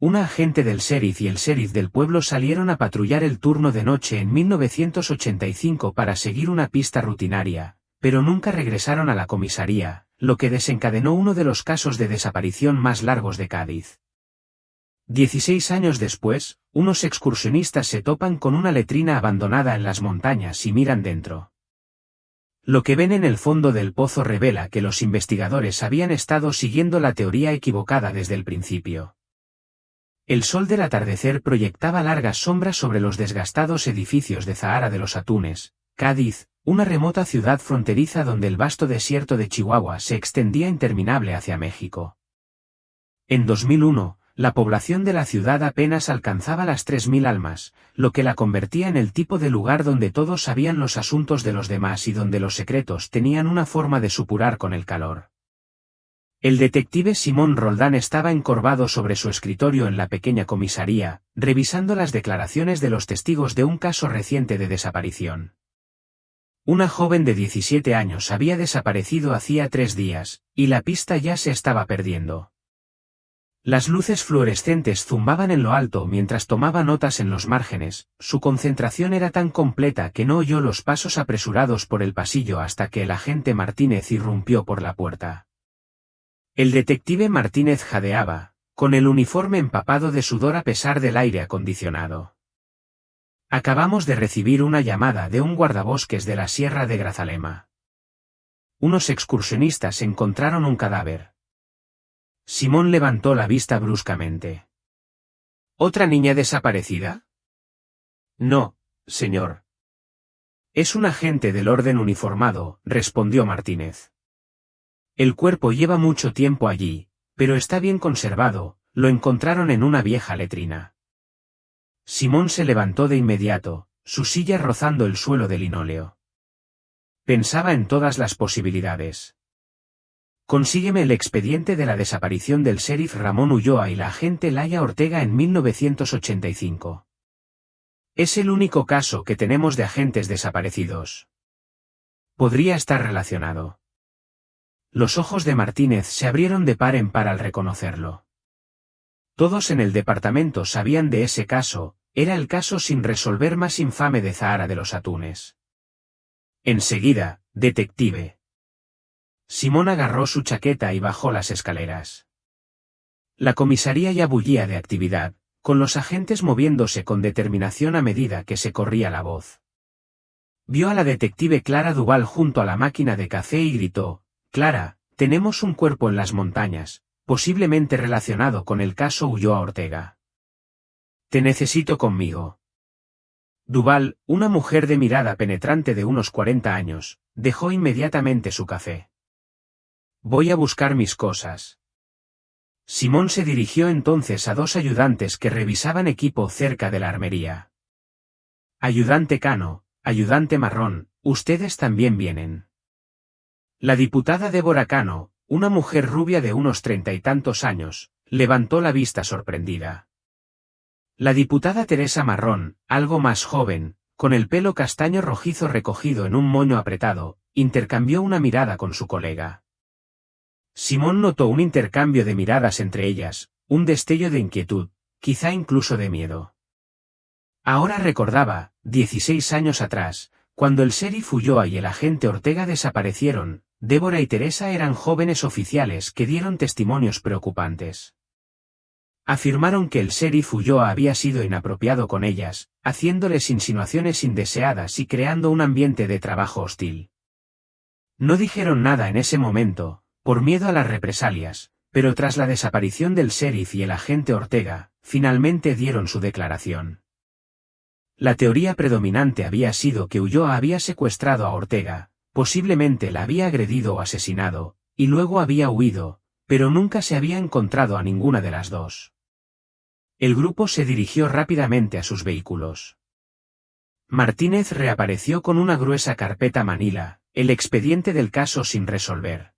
Una agente del sheriff y el sheriff del pueblo salieron a patrullar el turno de noche en 1985 para seguir una pista rutinaria, pero nunca regresaron a la comisaría, lo que desencadenó uno de los casos de desaparición más largos de Cádiz. 16 años después, unos excursionistas se topan con una letrina abandonada en las montañas y miran dentro. Lo que ven en el fondo del pozo revela que los investigadores habían estado siguiendo la teoría equivocada desde el principio. El sol del atardecer proyectaba largas sombras sobre los desgastados edificios de Zahara de los Atunes, Cádiz, una remota ciudad fronteriza donde el vasto desierto de Chihuahua se extendía interminable hacia México. En 2001, la población de la ciudad apenas alcanzaba las 3.000 almas, lo que la convertía en el tipo de lugar donde todos sabían los asuntos de los demás y donde los secretos tenían una forma de supurar con el calor. El detective Simón Roldán estaba encorvado sobre su escritorio en la pequeña comisaría, revisando las declaraciones de los testigos de un caso reciente de desaparición. Una joven de 17 años había desaparecido hacía 3 días, y la pista ya se estaba perdiendo. Las luces fluorescentes zumbaban en lo alto mientras tomaba notas en los márgenes, su concentración era tan completa que no oyó los pasos apresurados por el pasillo hasta que el agente Martínez irrumpió por la puerta. El detective Martínez jadeaba, con el uniforme empapado de sudor a pesar del aire acondicionado. Acabamos de recibir una llamada de un guardabosques de la Sierra de Grazalema. Unos excursionistas encontraron un cadáver. Simón levantó la vista bruscamente. ¿Otra niña desaparecida? No, señor. Es un agente del orden uniformado, respondió Martínez. El cuerpo lleva mucho tiempo allí, pero está bien conservado, lo encontraron en una vieja letrina. Simón se levantó de inmediato, su silla rozando el suelo de linóleo. Pensaba en todas las posibilidades. Consígueme el expediente de la desaparición del sheriff Ramón Ulloa y la agente Laia Ortega en 1985. Es el único caso que tenemos de agentes desaparecidos. Podría estar relacionado. Los ojos de Martínez se abrieron de par en par al reconocerlo. Todos en el departamento sabían de ese caso, era el caso sin resolver más infame de Zahara de los Atunes. Enseguida, detective. Simón agarró su chaqueta y bajó las escaleras. La comisaría ya bullía de actividad, con los agentes moviéndose con determinación a medida que se corría la voz. Vio a la detective Clara Duval junto a la máquina de café y gritó: «Clara, tenemos un cuerpo en las montañas, posiblemente relacionado con el caso Ulloa Ortega. Te necesito conmigo». Duval, una mujer de mirada penetrante de unos 40 años, dejó inmediatamente su café. «Voy a buscar mis cosas». Simón se dirigió entonces a 2 ayudantes que revisaban equipo cerca de la armería. «Ayudante Cano, ayudante Marrón, ustedes también vienen». La diputada Débora Cano, una mujer rubia de unos 30 y tantos años, levantó la vista sorprendida. La diputada Teresa Marrón, algo más joven, con el pelo castaño rojizo recogido en un moño apretado, intercambió una mirada con su colega. Simón notó un intercambio de miradas entre ellas, un destello de inquietud, quizá incluso de miedo. Ahora recordaba, 16 años atrás, cuando el sheriff Ulloa y el agente Ortega desaparecieron, Débora y Teresa eran jóvenes oficiales que dieron testimonios preocupantes. Afirmaron que el sheriff Ulloa había sido inapropiado con ellas, haciéndoles insinuaciones indeseadas y creando un ambiente de trabajo hostil. No dijeron nada en ese momento, por miedo a las represalias, pero tras la desaparición del sheriff y el agente Ortega, finalmente dieron su declaración. La teoría predominante había sido que Ulloa había secuestrado a Ortega, posiblemente la había agredido o asesinado, y luego había huido, pero nunca se había encontrado a ninguna de las dos. El grupo se dirigió rápidamente a sus vehículos. Martínez reapareció con una gruesa carpeta manila, el expediente del caso sin resolver.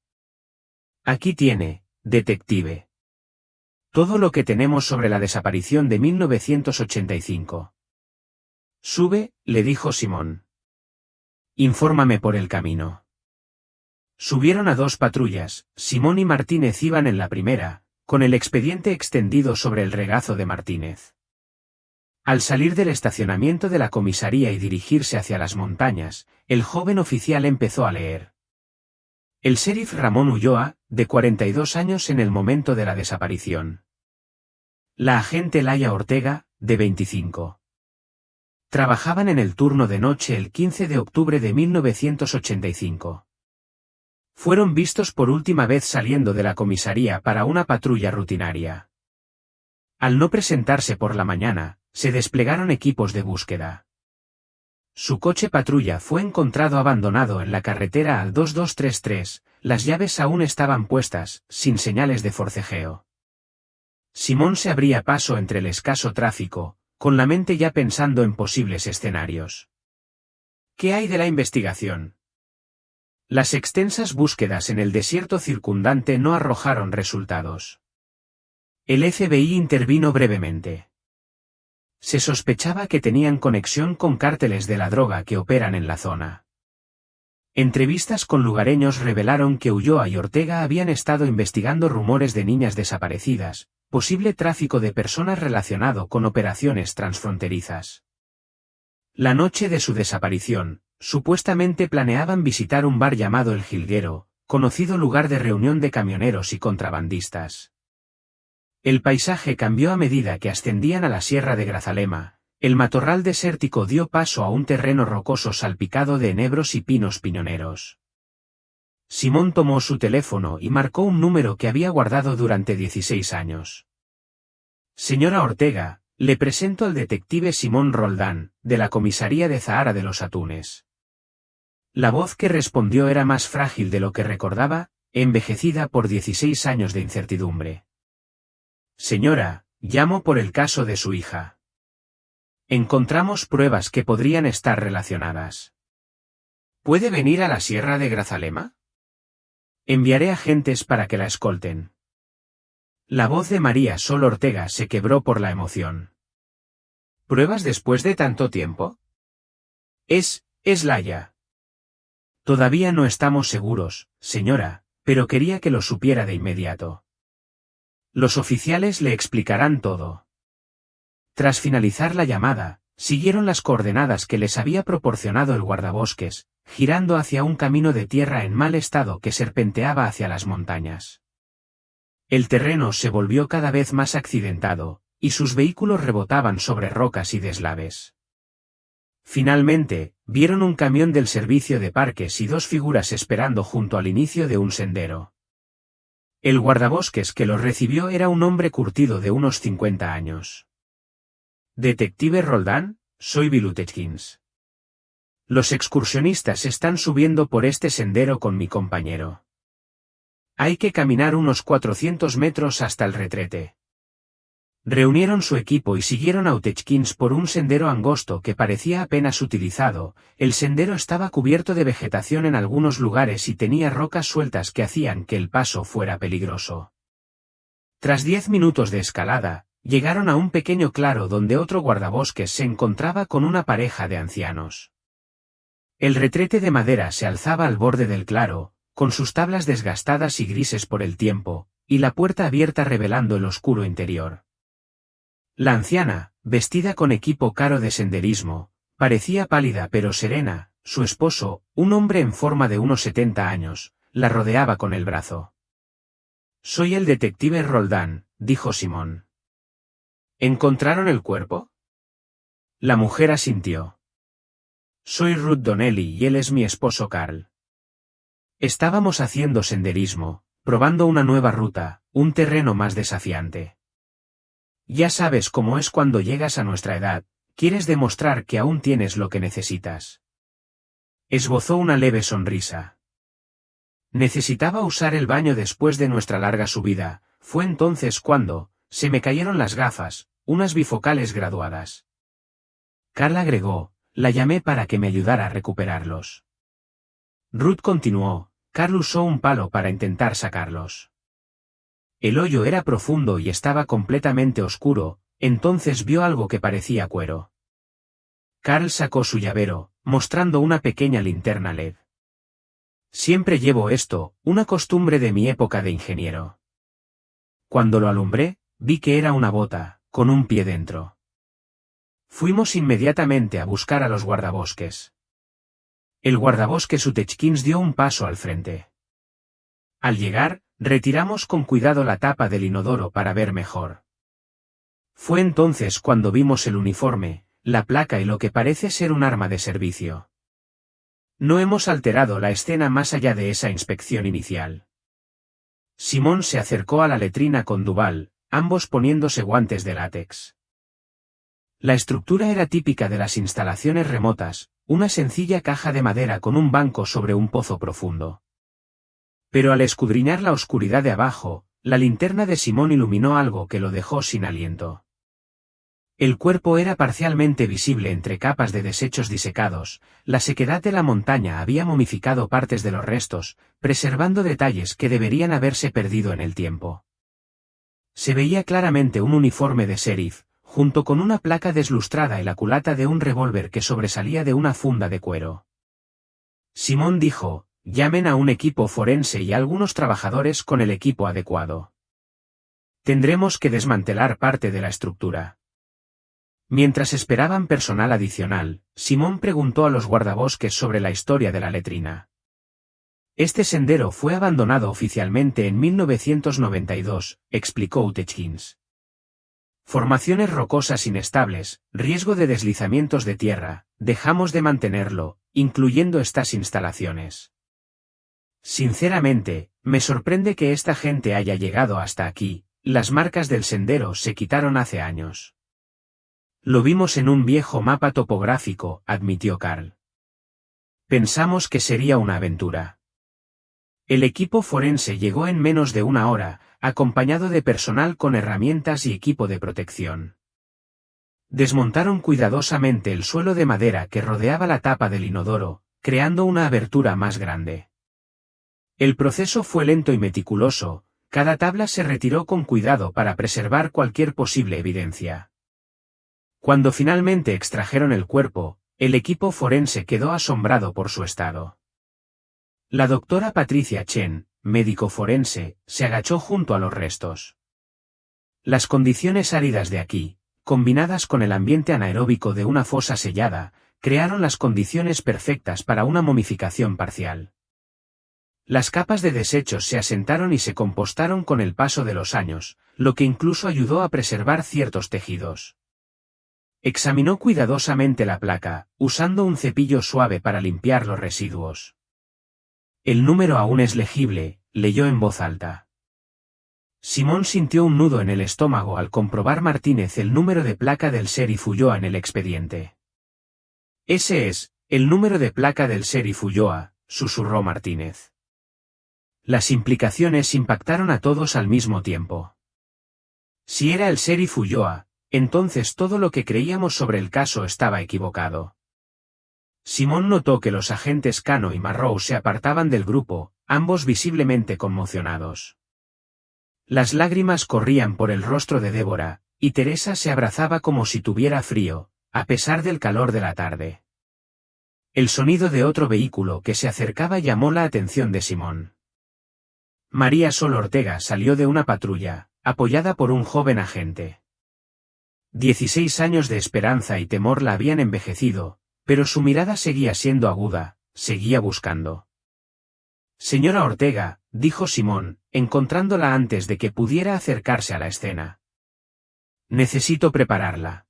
Aquí tiene, detective. Todo lo que tenemos sobre la desaparición de 1985. Sube, le dijo Simón. Infórmame por el camino. Subieron a 2 patrullas, Simón y Martínez iban en la primera, con el expediente extendido sobre el regazo de Martínez. Al salir del estacionamiento de la comisaría y dirigirse hacia las montañas, el joven oficial empezó a leer. El sheriff Ramón Ulloa, de 42 años en el momento de la desaparición. La agente Laia Ortega, de 25. Trabajaban en el turno de noche el 15 de octubre de 1985. Fueron vistos por última vez saliendo de la comisaría para una patrulla rutinaria. Al no presentarse por la mañana, se desplegaron equipos de búsqueda. Su coche patrulla fue encontrado abandonado en la carretera al 2233, las llaves aún estaban puestas, sin señales de forcejeo. Simón se abría paso entre el escaso tráfico, con la mente ya pensando en posibles escenarios. ¿Qué hay de la investigación? Las extensas búsquedas en el desierto circundante no arrojaron resultados. El FBI intervino brevemente. Se sospechaba que tenían conexión con cárteles de la droga que operan en la zona. Entrevistas con lugareños revelaron que Ulloa y Ortega habían estado investigando rumores de niñas desaparecidas, posible tráfico de personas relacionado con operaciones transfronterizas. La noche de su desaparición, supuestamente planeaban visitar un bar llamado El Jilguero, conocido lugar de reunión de camioneros y contrabandistas. El paisaje cambió a medida que ascendían a la sierra de Grazalema. El matorral desértico dio paso a un terreno rocoso salpicado de enebros y pinos piñoneros. Simón tomó su teléfono y marcó un número que había guardado durante 16 años. Señora Ortega, le presento al detective Simón Roldán, de la comisaría de Zahara de los Atunes. La voz que respondió era más frágil de lo que recordaba, envejecida por 16 años de incertidumbre. Señora, llamo por el caso de su hija. Encontramos pruebas que podrían estar relacionadas. ¿Puede venir a la sierra de Grazalema? Enviaré agentes para que la escolten. La voz de María Sol Ortega se quebró por la emoción. ¿Pruebas después de tanto tiempo? Es Laia. Todavía no estamos seguros, señora, pero quería que lo supiera de inmediato. Los oficiales le explicarán todo. Tras finalizar la llamada, siguieron las coordenadas que les había proporcionado el guardabosques, girando hacia un camino de tierra en mal estado que serpenteaba hacia las montañas. El terreno se volvió cada vez más accidentado, y sus vehículos rebotaban sobre rocas y deslaves. Finalmente, vieron un camión del servicio de parques y dos figuras esperando junto al inicio de un sendero. El guardabosques que los recibió era un hombre curtido de unos 50 años. Detective Roldán, soy Vilutechkins. Los excursionistas están subiendo por este sendero con mi compañero. Hay que caminar unos 400 metros hasta el retrete. Reunieron su equipo y siguieron a Utechkins por un sendero angosto que parecía apenas utilizado. El sendero estaba cubierto de vegetación en algunos lugares y tenía rocas sueltas que hacían que el paso fuera peligroso. Tras 10 minutos de escalada, llegaron a un pequeño claro donde otro guardabosques se encontraba con una pareja de ancianos. El retrete de madera se alzaba al borde del claro, con sus tablas desgastadas y grises por el tiempo, y la puerta abierta revelando el oscuro interior. La anciana, vestida con equipo caro de senderismo, parecía pálida pero serena. Su esposo, un hombre en forma de unos 70 años, la rodeaba con el brazo. Soy el detective Roldán, dijo Simón. ¿Encontraron el cuerpo? La mujer asintió. Soy Ruth Donnelly y él es mi esposo Carl. Estábamos haciendo senderismo, probando una nueva ruta, un terreno más desafiante. Ya sabes cómo es cuando llegas a nuestra edad, quieres demostrar que aún tienes lo que necesitas. Esbozó una leve sonrisa. Necesitaba usar el baño después de nuestra larga subida, fue entonces cuando, se me cayeron las gafas, unas bifocales graduadas. Carl agregó, la llamé para que me ayudara a recuperarlos. Ruth continuó, Carl usó un palo para intentar sacarlos. El hoyo era profundo y estaba completamente oscuro, entonces vio algo que parecía cuero. Carl sacó su llavero, mostrando una pequeña linterna LED. Siempre llevo esto, una costumbre de mi época de ingeniero. Cuando lo alumbré, vi que era una bota, con un pie dentro. Fuimos inmediatamente a buscar a los guardabosques. El guardabosques Utechkins dio un paso al frente. Al llegar, retiramos con cuidado la tapa del inodoro para ver mejor. Fue entonces cuando vimos el uniforme, la placa y lo que parece ser un arma de servicio. No hemos alterado la escena más allá de esa inspección inicial. Simón se acercó a la letrina con Duval, ambos poniéndose guantes de látex. La estructura era típica de las instalaciones remotas, una sencilla caja de madera con un banco sobre un pozo profundo. Pero al escudriñar la oscuridad de abajo, la linterna de Simón iluminó algo que lo dejó sin aliento. El cuerpo era parcialmente visible entre capas de desechos disecados, la sequedad de la montaña había momificado partes de los restos, preservando detalles que deberían haberse perdido en el tiempo. Se veía claramente un uniforme de sheriff, junto con una placa deslustrada y la culata de un revólver que sobresalía de una funda de cuero. Simón dijo: «Llamen a un equipo forense y a algunos trabajadores con el equipo adecuado. Tendremos que desmantelar parte de la estructura». Mientras esperaban personal adicional, Simón preguntó a los guardabosques sobre la historia de la letrina. «Este sendero fue abandonado oficialmente en 1992», explicó Utechkins. «Formaciones rocosas inestables, riesgo de deslizamientos de tierra, dejamos de mantenerlo, incluyendo estas instalaciones. Sinceramente, me sorprende que esta gente haya llegado hasta aquí, las marcas del sendero se quitaron hace años». «Lo vimos en un viejo mapa topográfico», admitió Carl. «Pensamos que sería una aventura». El equipo forense llegó en menos de una hora, acompañado de personal con herramientas y equipo de protección. Desmontaron cuidadosamente el suelo de madera que rodeaba la tapa del inodoro, creando una abertura más grande. El proceso fue lento y meticuloso, cada tabla se retiró con cuidado para preservar cualquier posible evidencia. Cuando finalmente extrajeron el cuerpo, el equipo forense quedó asombrado por su estado. La doctora Patricia Chen, médico forense, se agachó junto a los restos. Las condiciones áridas de aquí, combinadas con el ambiente anaeróbico de una fosa sellada, crearon las condiciones perfectas para una momificación parcial. Las capas de desechos se asentaron y se compostaron con el paso de los años, lo que incluso ayudó a preservar ciertos tejidos. Examinó cuidadosamente la placa, usando un cepillo suave para limpiar los residuos. «El número aún es legible», leyó en voz alta. Simón sintió un nudo en el estómago al comprobar Martínez el número de placa del sheriff Ulloa en el expediente. «Ese es, el número de placa del sheriff Ulloa», susurró Martínez. Las implicaciones impactaron a todos al mismo tiempo. Si era el sheriff Ulloa, entonces todo lo que creíamos sobre el caso estaba equivocado. Simón notó que los agentes Cano y Marrow se apartaban del grupo, ambos visiblemente conmocionados. Las lágrimas corrían por el rostro de Débora, y Teresa se abrazaba como si tuviera frío, a pesar del calor de la tarde. El sonido de otro vehículo que se acercaba llamó la atención de Simón. María Sol Ortega salió de una patrulla, apoyada por un joven agente. 16 años de esperanza y temor la habían envejecido, pero su mirada seguía siendo aguda, seguía buscando. «Señora Ortega», dijo Simón, encontrándola antes de que pudiera acercarse a la escena. «Necesito prepararla.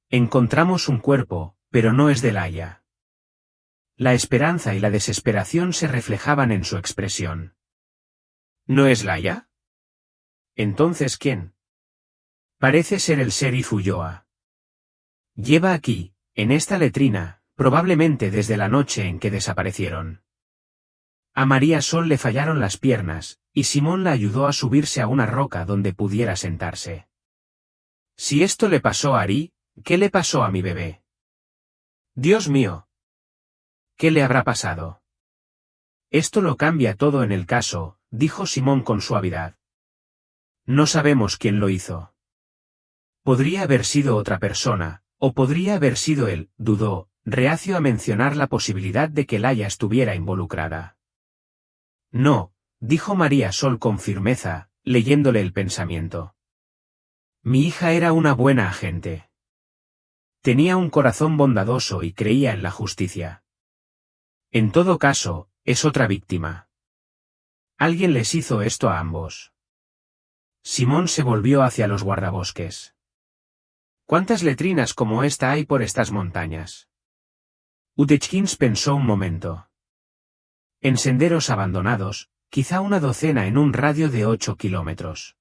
Encontramos un cuerpo, pero no es de Laia». La esperanza y la desesperación se reflejaban en su expresión. «¿No es Laia? Entonces, ¿quién?» «Parece ser el sheriff Ulloa. Lleva aquí, en esta letrina, probablemente desde la noche en que desaparecieron». A María Sol le fallaron las piernas, y Simón la ayudó a subirse a una roca donde pudiera sentarse. «Si esto le pasó a Ari, ¿qué le pasó a mi bebé? Dios mío. ¿Qué le habrá pasado?» «Esto lo cambia todo en el caso», dijo Simón con suavidad. «No sabemos quién lo hizo. Podría haber sido otra persona, o podría haber sido él», dudó, reacio a mencionar la posibilidad de que Laia estuviera involucrada. «No», dijo María Sol con firmeza, leyéndole el pensamiento. Mi hija era una buena agente. Tenía un corazón bondadoso y creía en la justicia. En todo caso, es otra víctima. Alguien les hizo esto a ambos. Simón se volvió hacia los guardabosques. ¿Cuántas letrinas como esta hay por estas montañas? Udechkins pensó un momento. En senderos abandonados, quizá una docena en un radio de 8 kilómetros.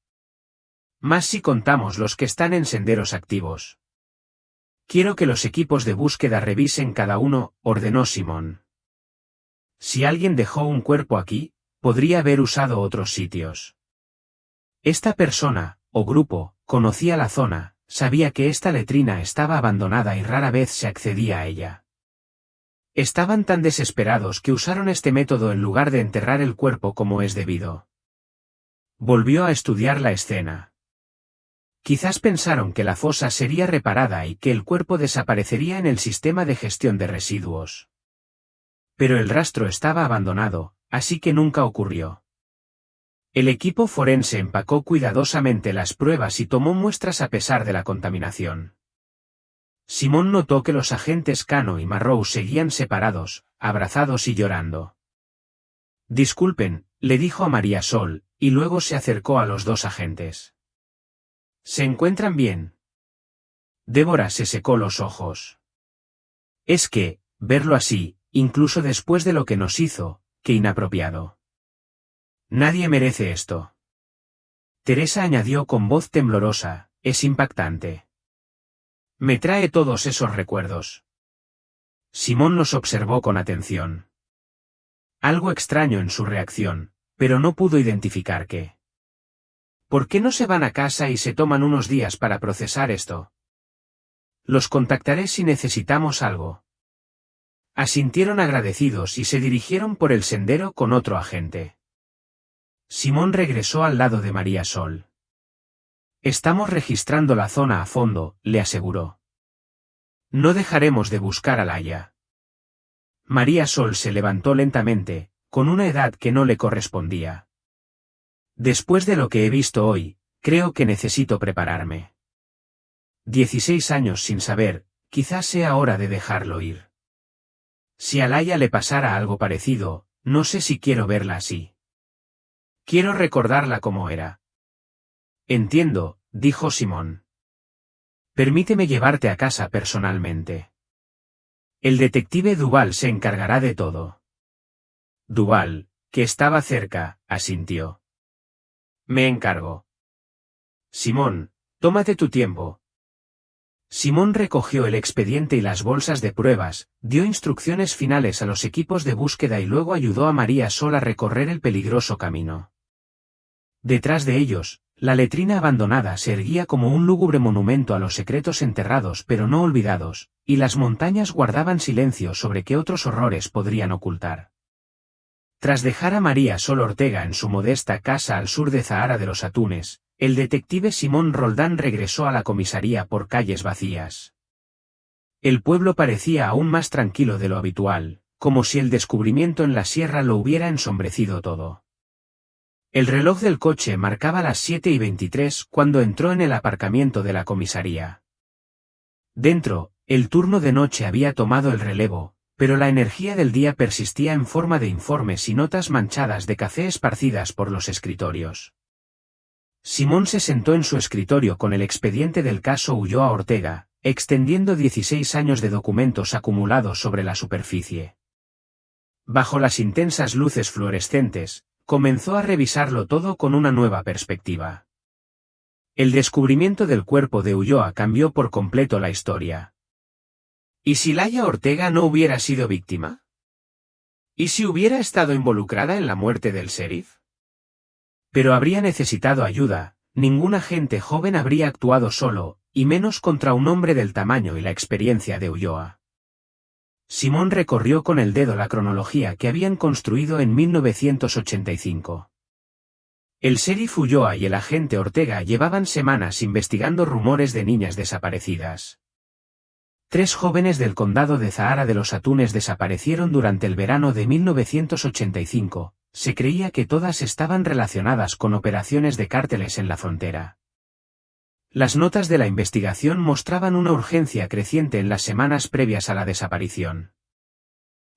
Más si contamos los que están en senderos activos. Quiero que los equipos de búsqueda revisen cada uno, ordenó Simón. Si alguien dejó un cuerpo aquí, podría haber usado otros sitios. Esta persona, o grupo, conocía la zona, sabía que esta letrina estaba abandonada y rara vez se accedía a ella. Estaban tan desesperados que usaron este método en lugar de enterrar el cuerpo como es debido. Volvió a estudiar la escena. Quizás pensaron que la fosa sería reparada y que el cuerpo desaparecería en el sistema de gestión de residuos. Pero el rastro estaba abandonado, así que nunca ocurrió. El equipo forense empacó cuidadosamente las pruebas y tomó muestras a pesar de la contaminación. Simón notó que los agentes Cano y Marrow seguían separados, abrazados y llorando. Disculpen, le dijo a María Sol, y luego se acercó a los dos agentes. ¿Se encuentran bien? Débora se secó los ojos. Es que, verlo así, incluso después de lo que nos hizo, qué inapropiado. Nadie merece esto. Teresa añadió con voz temblorosa, es impactante. Me trae todos esos recuerdos. Simón los observó con atención. Algo extraño en su reacción, pero no pudo identificar qué. ¿Por qué no se van a casa y se toman unos días para procesar esto? Los contactaré si necesitamos algo. Asintieron agradecidos y se dirigieron por el sendero con otro agente. Simón regresó al lado de María Sol. Estamos registrando la zona a fondo, le aseguró. No dejaremos de buscar a Laia. María Sol se levantó lentamente, con una edad que no le correspondía. Después de lo que he visto hoy, creo que necesito prepararme. 16 años sin saber, quizás sea hora de dejarlo ir. Si a Laia le pasara algo parecido, no sé si quiero verla así. Quiero recordarla como era. Entiendo, dijo Simón. Permíteme llevarte a casa personalmente. El detective Duval se encargará de todo. Duval, que estaba cerca, asintió. Me encargo. Simón, tómate tu tiempo. Simón recogió el expediente y las bolsas de pruebas, dio instrucciones finales a los equipos de búsqueda y luego ayudó a María Sol a recorrer el peligroso camino. Detrás de ellos, la letrina abandonada se erguía como un lúgubre monumento a los secretos enterrados pero no olvidados, y las montañas guardaban silencio sobre qué otros horrores podrían ocultar. Tras dejar a María Sol Ortega en su modesta casa al sur de Zahara de los Atunes, el detective Simón Roldán regresó a la comisaría por calles vacías. El pueblo parecía aún más tranquilo de lo habitual, como si el descubrimiento en la sierra lo hubiera ensombrecido todo. El reloj del coche marcaba las 7:23 cuando entró en el aparcamiento de la comisaría. Dentro, el turno de noche había tomado el relevo, pero la energía del día persistía en forma de informes y notas manchadas de café esparcidas por los escritorios. Simón se sentó en su escritorio con el expediente del caso Ulloa Ortega, extendiendo 16 años de documentos acumulados sobre la superficie. Bajo las intensas luces fluorescentes, comenzó a revisarlo todo con una nueva perspectiva. El descubrimiento del cuerpo de Ulloa cambió por completo la historia. ¿Y si Laia Ortega no hubiera sido víctima? ¿Y si hubiera estado involucrada en la muerte del sheriff? Pero habría necesitado ayuda, ningún agente joven habría actuado solo, y menos contra un hombre del tamaño y la experiencia de Ulloa. Simón recorrió con el dedo la cronología que habían construido en 1985. El sheriff Ulloa y el agente Ortega llevaban semanas investigando rumores de niñas desaparecidas. 3 jóvenes del condado de Zahara de los Atunes desaparecieron durante el verano de 1985, Se creía que todas estaban relacionadas con operaciones de cárteles en la frontera. Las notas de la investigación mostraban una urgencia creciente en las semanas previas a la desaparición.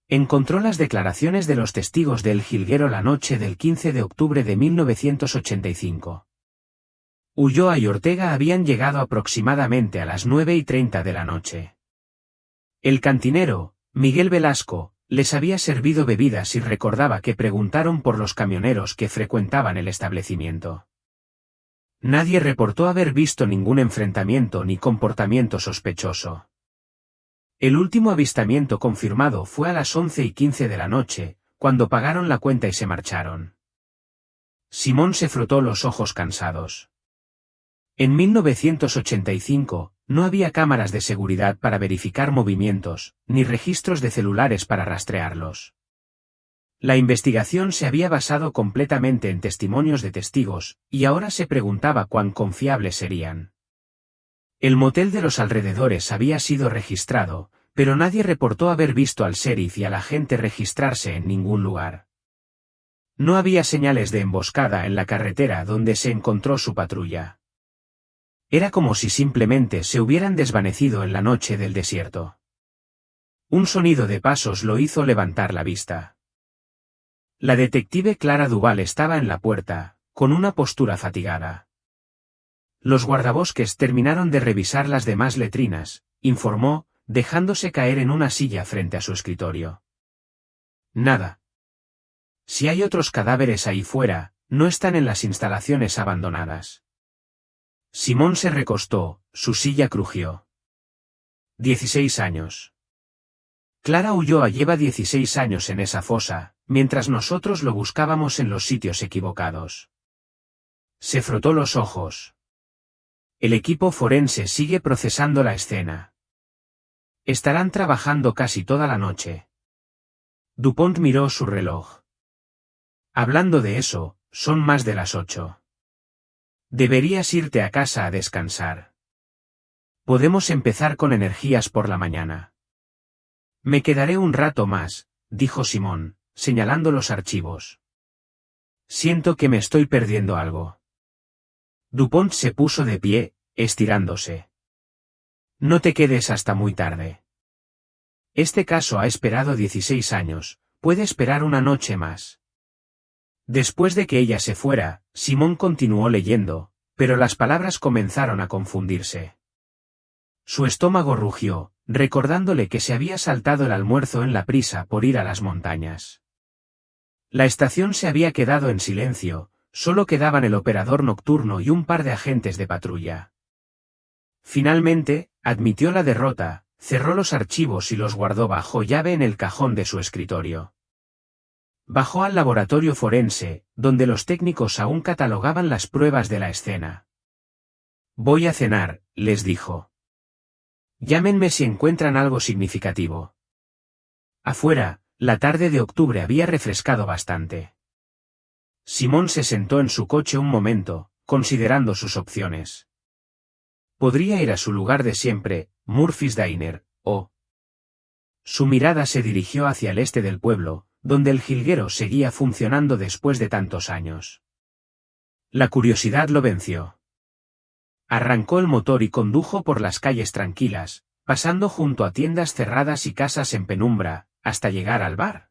Encontró las declaraciones de los testigos del jilguero la noche del 15 de octubre de 1985. Ulloa y Ortega habían llegado aproximadamente a las 9:30 de la noche. El cantinero, Miguel Velasco, les había servido bebidas y recordaba que preguntaron por los camioneros que frecuentaban el establecimiento. Nadie reportó haber visto ningún enfrentamiento ni comportamiento sospechoso. El último avistamiento confirmado fue a las 11:15 de la noche, cuando pagaron la cuenta y se marcharon. Simón se frotó los ojos cansados. En 1985, no había cámaras de seguridad para verificar movimientos, ni registros de celulares para rastrearlos. La investigación se había basado completamente en testimonios de testigos, y ahora se preguntaba cuán confiables serían. El motel de los alrededores había sido registrado, pero nadie reportó haber visto al sheriff y al agente registrarse en ningún lugar. No había señales de emboscada en la carretera donde se encontró su patrulla. Era como si simplemente se hubieran desvanecido en la noche del desierto. Un sonido de pasos lo hizo levantar la vista. La detective Clara Duval estaba en la puerta, con una postura fatigada. Los guardabosques terminaron de revisar las demás letrinas, informó, dejándose caer en una silla frente a su escritorio. Nada. Si hay otros cadáveres ahí fuera, no están en las instalaciones abandonadas. Simón se recostó, su silla crujió. 16 años. Clara Ulloa lleva 16 años en esa fosa, mientras nosotros lo buscábamos en los sitios equivocados. Se frotó los ojos. El equipo forense sigue procesando la escena. Estarán trabajando casi toda la noche. Dupont miró su reloj. Hablando de eso, son más de las 8. Deberías irte a casa a descansar. Podemos empezar con energías por la mañana. Me quedaré un rato más, dijo Simón, señalando los archivos. Siento que me estoy perdiendo algo. Dupont se puso de pie, estirándose. No te quedes hasta muy tarde. Este caso ha esperado 16 años, puede esperar una noche más. Después de que ella se fuera, Simón continuó leyendo, pero las palabras comenzaron a confundirse. Su estómago rugió, recordándole que se había saltado el almuerzo en la prisa por ir a las montañas. La estación se había quedado en silencio, solo quedaban el operador nocturno y un par de agentes de patrulla. Finalmente, admitió la derrota, cerró los archivos y los guardó bajo llave en el cajón de su escritorio. Bajó al laboratorio forense, donde los técnicos aún catalogaban las pruebas de la escena. Voy a cenar, les dijo. Llámenme si encuentran algo significativo. Afuera, la tarde de octubre había refrescado bastante. Simón se sentó en su coche un momento, considerando sus opciones. Podría ir a su lugar de siempre, Murphy's Diner, o... Su mirada se dirigió hacia el este del pueblo, donde el jilguero seguía funcionando después de tantos años. La curiosidad lo venció. Arrancó el motor y condujo por las calles tranquilas, pasando junto a tiendas cerradas y casas en penumbra, hasta llegar al bar.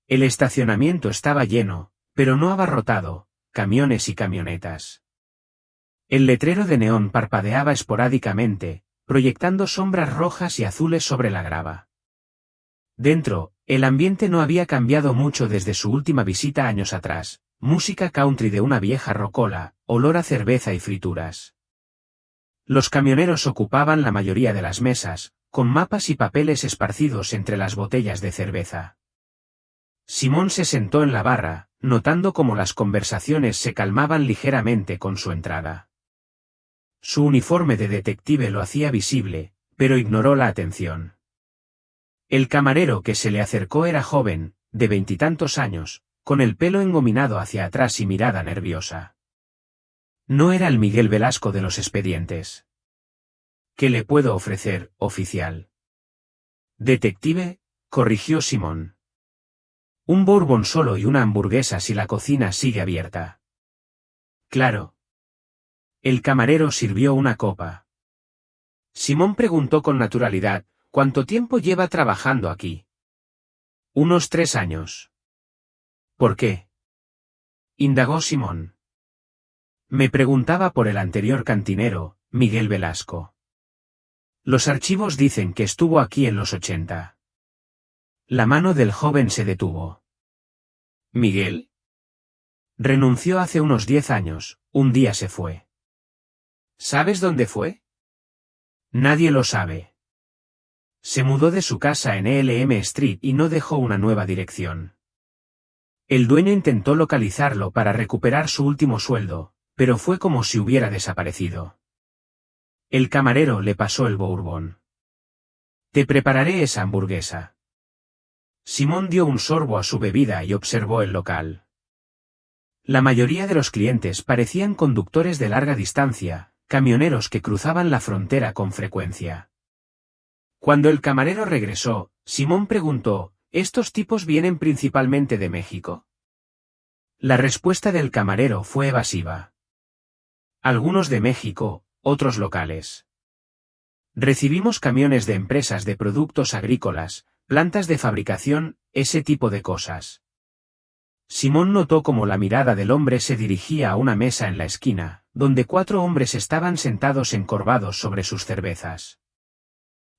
El estacionamiento estaba lleno, pero no abarrotado, camiones y camionetas. El letrero de neón parpadeaba esporádicamente, proyectando sombras rojas y azules sobre la grava. Dentro, el ambiente no había cambiado mucho desde su última visita años atrás, música country de una vieja rocola, olor a cerveza y frituras. Los camioneros ocupaban la mayoría de las mesas, con mapas y papeles esparcidos entre las botellas de cerveza. Simón se sentó en la barra, notando cómo las conversaciones se calmaban ligeramente con su entrada. Su uniforme de detective lo hacía visible, pero ignoró la atención. El camarero que se le acercó era joven, de 20 y tantos años, con el pelo engominado hacia atrás y mirada nerviosa. No era el Miguel Velasco de los expedientes. ¿Qué le puedo ofrecer, oficial? Detective, corrigió Simón. Un bourbon solo y una hamburguesa si la cocina sigue abierta. Claro. El camarero sirvió una copa. Simón preguntó con naturalidad, ¿cuánto tiempo lleva trabajando aquí? Unos 3 años. ¿Por qué? Indagó Simón. Me preguntaba por el anterior cantinero, Miguel Velasco. Los archivos dicen que estuvo aquí en los 80. La mano del joven se detuvo. ¿Miguel? Renunció hace unos 10 años, un día se fue. ¿Sabes dónde fue? Nadie lo sabe. Se mudó de su casa en Elm Street y no dejó una nueva dirección. El dueño intentó localizarlo para recuperar su último sueldo, pero fue como si hubiera desaparecido. El camarero le pasó el bourbon. Te prepararé esa hamburguesa. Simón dio un sorbo a su bebida y observó el local. La mayoría de los clientes parecían conductores de larga distancia, camioneros que cruzaban la frontera con frecuencia. Cuando el camarero regresó, Simón preguntó, ¿estos tipos vienen principalmente de México? La respuesta del camarero fue evasiva. Algunos de México, otros locales. Recibimos camiones de empresas de productos agrícolas, plantas de fabricación, ese tipo de cosas. Simón notó cómo la mirada del hombre se dirigía a una mesa en la esquina, donde 4 hombres estaban sentados encorvados sobre sus cervezas.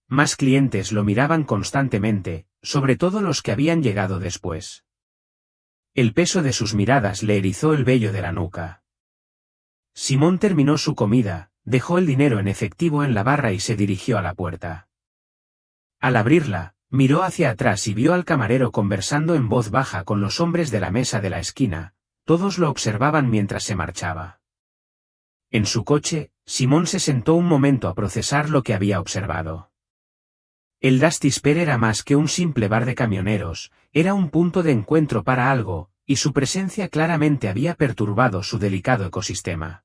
Más clientes lo miraban constantemente, sobre todo los que habían llegado después. El peso de sus miradas le erizó el vello de la nuca. Simón terminó su comida, dejó el dinero en efectivo en la barra y se dirigió a la puerta. Al abrirla, miró hacia atrás y vio al camarero conversando en voz baja con los hombres de la mesa de la esquina, todos lo observaban mientras se marchaba. En su coche, Simón se sentó un momento a procesar lo que había observado. El Dusty Spur era más que un simple bar de camioneros, era un punto de encuentro para algo, y su presencia claramente había perturbado su delicado ecosistema.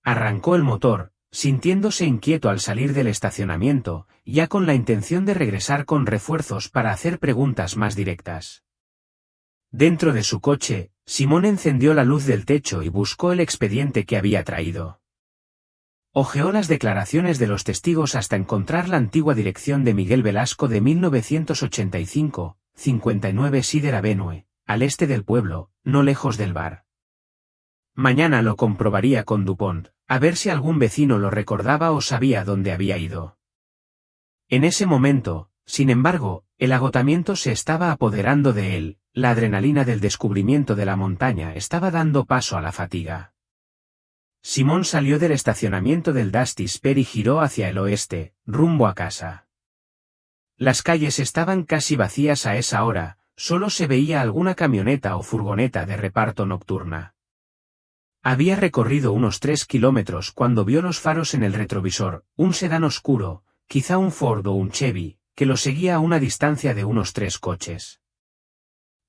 Arrancó el motor, sintiéndose inquieto al salir del estacionamiento, ya con la intención de regresar con refuerzos para hacer preguntas más directas. Dentro de su coche, Simón encendió la luz del techo y buscó el expediente que había traído. Hojeó las declaraciones de los testigos hasta encontrar la antigua dirección de Miguel Velasco de 1985, 59 Cedar Avenue, al este del pueblo, no lejos del bar. Mañana lo comprobaría con Dupont, a ver si algún vecino lo recordaba o sabía dónde había ido. En ese momento, sin embargo, el agotamiento se estaba apoderando de él, la adrenalina del descubrimiento de la montaña estaba dando paso a la fatiga. Simón salió del estacionamiento del Dusty Spur y giró hacia el oeste, rumbo a casa. Las calles estaban casi vacías a esa hora, solo se veía alguna camioneta o furgoneta de reparto nocturna. Había recorrido unos 3 kilómetros cuando vio los faros en el retrovisor, un sedán oscuro, quizá un Ford o un Chevy, que lo seguía a una distancia de unos 3 coches.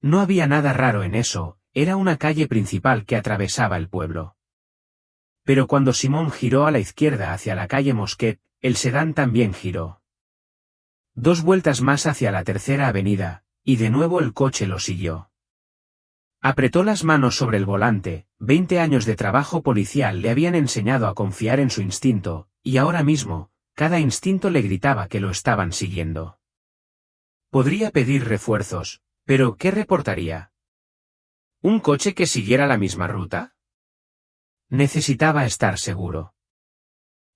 No había nada raro en eso, era una calle principal que atravesaba el pueblo. Pero cuando Simón giró a la izquierda hacia la calle Mosquet, el sedán también giró. 2 vueltas más hacia la tercera avenida, y de nuevo el coche lo siguió. Apretó las manos sobre el volante, 20 años de trabajo policial le habían enseñado a confiar en su instinto, y ahora mismo, cada instinto le gritaba que lo estaban siguiendo. Podría pedir refuerzos, pero ¿qué reportaría? ¿Un coche que siguiera la misma ruta? Necesitaba estar seguro.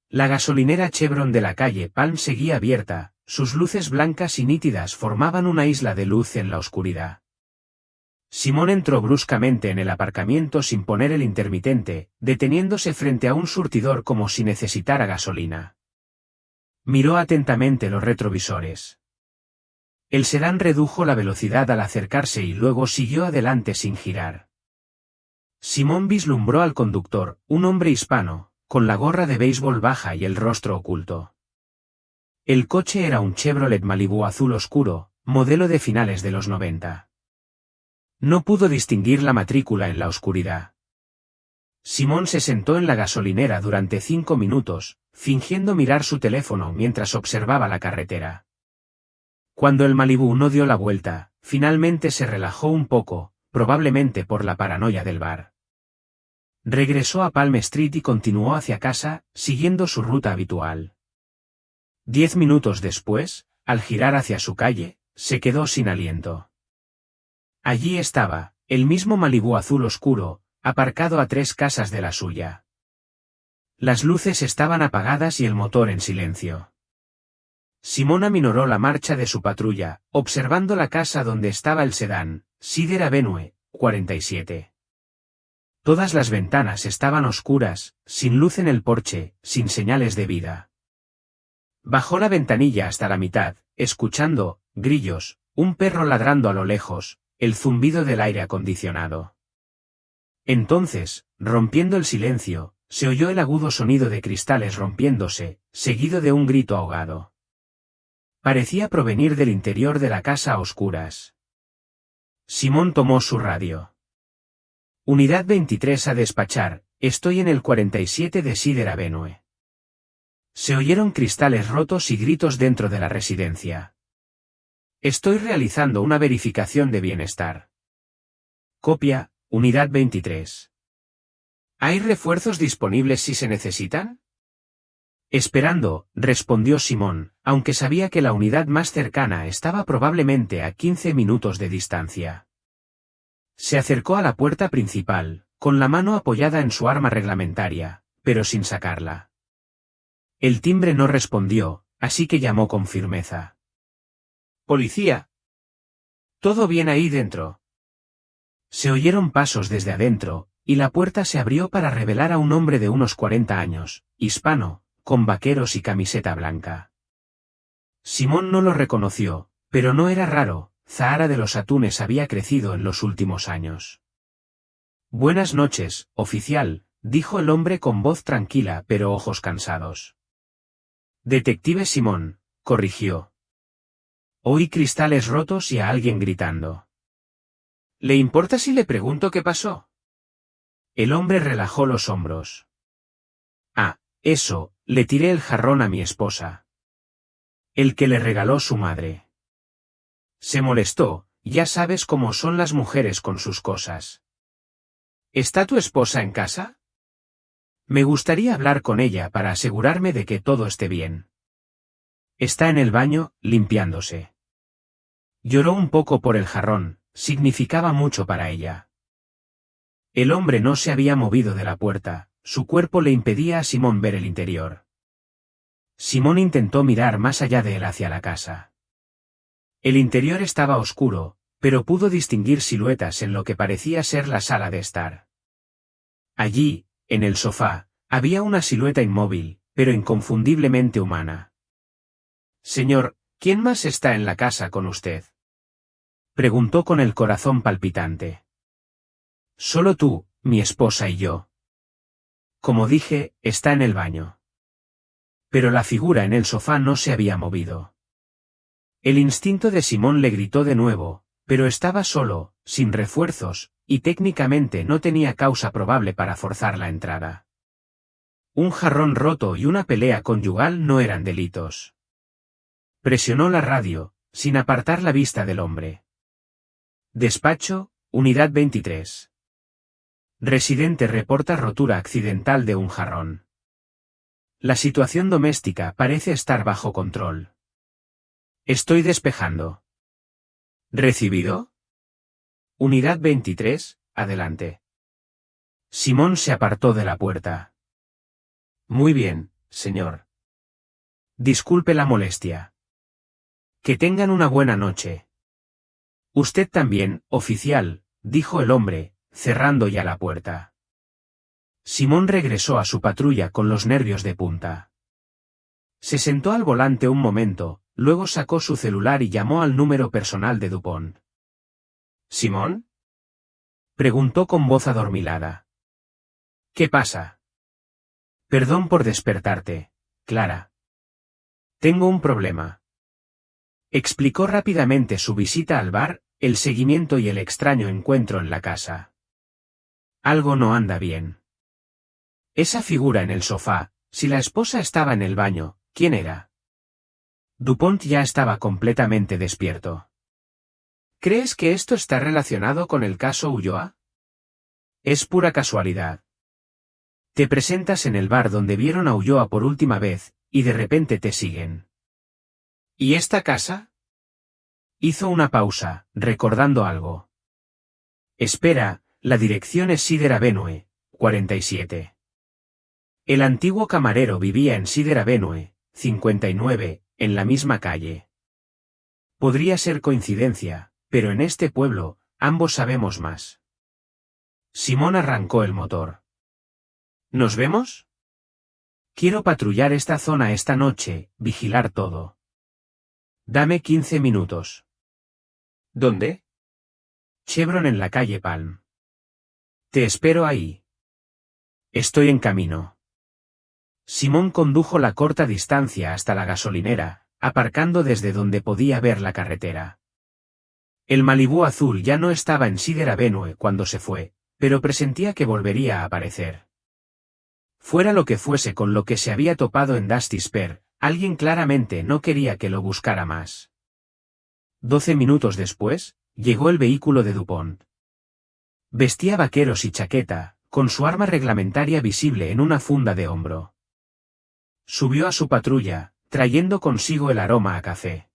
La gasolinera Chevron de la calle Palm seguía abierta, sus luces blancas y nítidas formaban una isla de luz en la oscuridad. Simón entró bruscamente en el aparcamiento sin poner el intermitente, deteniéndose frente a un surtidor como si necesitara gasolina. Miró atentamente los retrovisores. El sedán redujo la velocidad al acercarse y luego siguió adelante sin girar. Simón vislumbró al conductor, un hombre hispano, con la gorra de béisbol baja y el rostro oculto. El coche era un Chevrolet Malibu azul oscuro, modelo de finales de los 90. No pudo distinguir la matrícula en la oscuridad. Simón se sentó en la gasolinera durante 5 minutos, fingiendo mirar su teléfono mientras observaba la carretera. Cuando el Malibú no dio la vuelta, finalmente se relajó un poco, probablemente por la paranoia del bar. Regresó a Palm Street y continuó hacia casa, siguiendo su ruta habitual. 10 minutos después, al girar hacia su calle, se quedó sin aliento. Allí estaba, el mismo Malibú azul oscuro, aparcado a 3 casas de la suya. Las luces estaban apagadas y el motor en silencio. Simón aminoró la marcha de su patrulla, observando la casa donde estaba el sedán, Cedar Avenue, 47. Todas las ventanas estaban oscuras, sin luz en el porche, sin señales de vida. Bajó la ventanilla hasta la mitad, escuchando, grillos, un perro ladrando a lo lejos, el zumbido del aire acondicionado. Entonces, rompiendo el silencio, se oyó el agudo sonido de cristales rompiéndose, seguido de un grito ahogado. Parecía provenir del interior de la casa a oscuras. Simón tomó su radio. Unidad 23 a despachar, estoy en el 47 de Cedar Avenue. Se oyeron cristales rotos y gritos dentro de la residencia. Estoy realizando una verificación de bienestar. Copia, Unidad 23. ¿Hay refuerzos disponibles si se necesitan? Esperando, respondió Simón, aunque sabía que la unidad más cercana estaba probablemente a 15 minutos de distancia. Se acercó a la puerta principal, con la mano apoyada en su arma reglamentaria, pero sin sacarla. El timbre no respondió, así que llamó con firmeza. «Policía. ¿Todo bien ahí dentro?» Se oyeron pasos desde adentro, y la puerta se abrió para revelar a un hombre de unos 40 años, hispano, con vaqueros y camiseta blanca. Simón no lo reconoció, pero no era raro, Zahara de los Atunes había crecido en los últimos años. «Buenas noches, oficial», dijo el hombre con voz tranquila pero ojos cansados. «Detective Simón», corrigió. Oí cristales rotos y a alguien gritando. «¿Le importa si le pregunto qué pasó?» El hombre relajó los hombros. «Ah, eso, le tiré el jarrón a mi esposa. El que le regaló su madre. Se molestó, ya sabes cómo son las mujeres con sus cosas». «¿Está tu esposa en casa?» «Me gustaría hablar con ella para asegurarme de que todo esté bien». «Está en el baño, limpiándose». Lloró un poco por el jarrón, significaba mucho para ella. El hombre no se había movido de la puerta, su cuerpo le impedía a Simón ver el interior. Simón intentó mirar más allá de él hacia la casa. El interior estaba oscuro, pero pudo distinguir siluetas en lo que parecía ser la sala de estar. Allí, en el sofá, había una silueta inmóvil, pero inconfundiblemente humana. «Señor, ¿quién más está en la casa con usted?», preguntó con el corazón palpitante. «Solo tú, mi esposa y yo». «Como dije, está en el baño». Pero la figura en el sofá no se había movido. El instinto de Simón le gritó de nuevo, pero estaba solo, sin refuerzos, y técnicamente no tenía causa probable para forzar la entrada. Un jarrón roto y una pelea conyugal no eran delitos. Presionó la radio, sin apartar la vista del hombre. «Despacho, Unidad 23. Residente reporta rotura accidental de un jarrón. La situación doméstica parece estar bajo control. Estoy despejando». «¿Recibido?» «Unidad 23, adelante». Simón se apartó de la puerta. «Muy bien, señor. Disculpe la molestia. Que tengan una buena noche». «Usted también, oficial», dijo el hombre, cerrando ya la puerta. Simón regresó a su patrulla con los nervios de punta. Se sentó al volante un momento, luego sacó su celular y llamó al número personal de Dupont. «¿Simón?», preguntó con voz adormilada. «¿Qué pasa?» «Perdón por despertarte, Clara. Tengo un problema». Explicó rápidamente su visita al bar, el seguimiento y el extraño encuentro en la casa. «Algo no anda bien. Esa figura en el sofá, si la esposa estaba en el baño, ¿quién era?» Dupont ya estaba completamente despierto. ¿Crees que esto está relacionado con el caso Ulloa? Es pura casualidad. Te presentas en el bar donde vieron a Ulloa por última vez, y de repente te siguen. ¿Y esta casa? Hizo una pausa, recordando algo. Espera, la dirección es Cedar Avenue, 47. El antiguo camarero vivía en Cedar Avenue, 59, en la misma calle. Podría ser coincidencia, pero en este pueblo, ambos sabemos más. Simón arrancó el motor. ¿Nos vemos? Quiero patrullar esta zona esta noche, vigilar todo. Dame 15 minutos. ¿Dónde? Chevron en la calle Palm. Te espero ahí. Estoy en camino. Simón condujo la corta distancia hasta la gasolinera, aparcando desde donde podía ver la carretera. El Malibú azul ya no estaba en Cedar Avenue cuando se fue, pero presentía que volvería a aparecer. Fuera lo que fuese con lo que se había topado en Dusty Spur, alguien claramente no quería que lo buscara más. 12 minutos después, llegó el vehículo de Dupont. Vestía vaqueros y chaqueta, con su arma reglamentaria visible en una funda de hombro. Subió a su patrulla, trayendo consigo el aroma a café.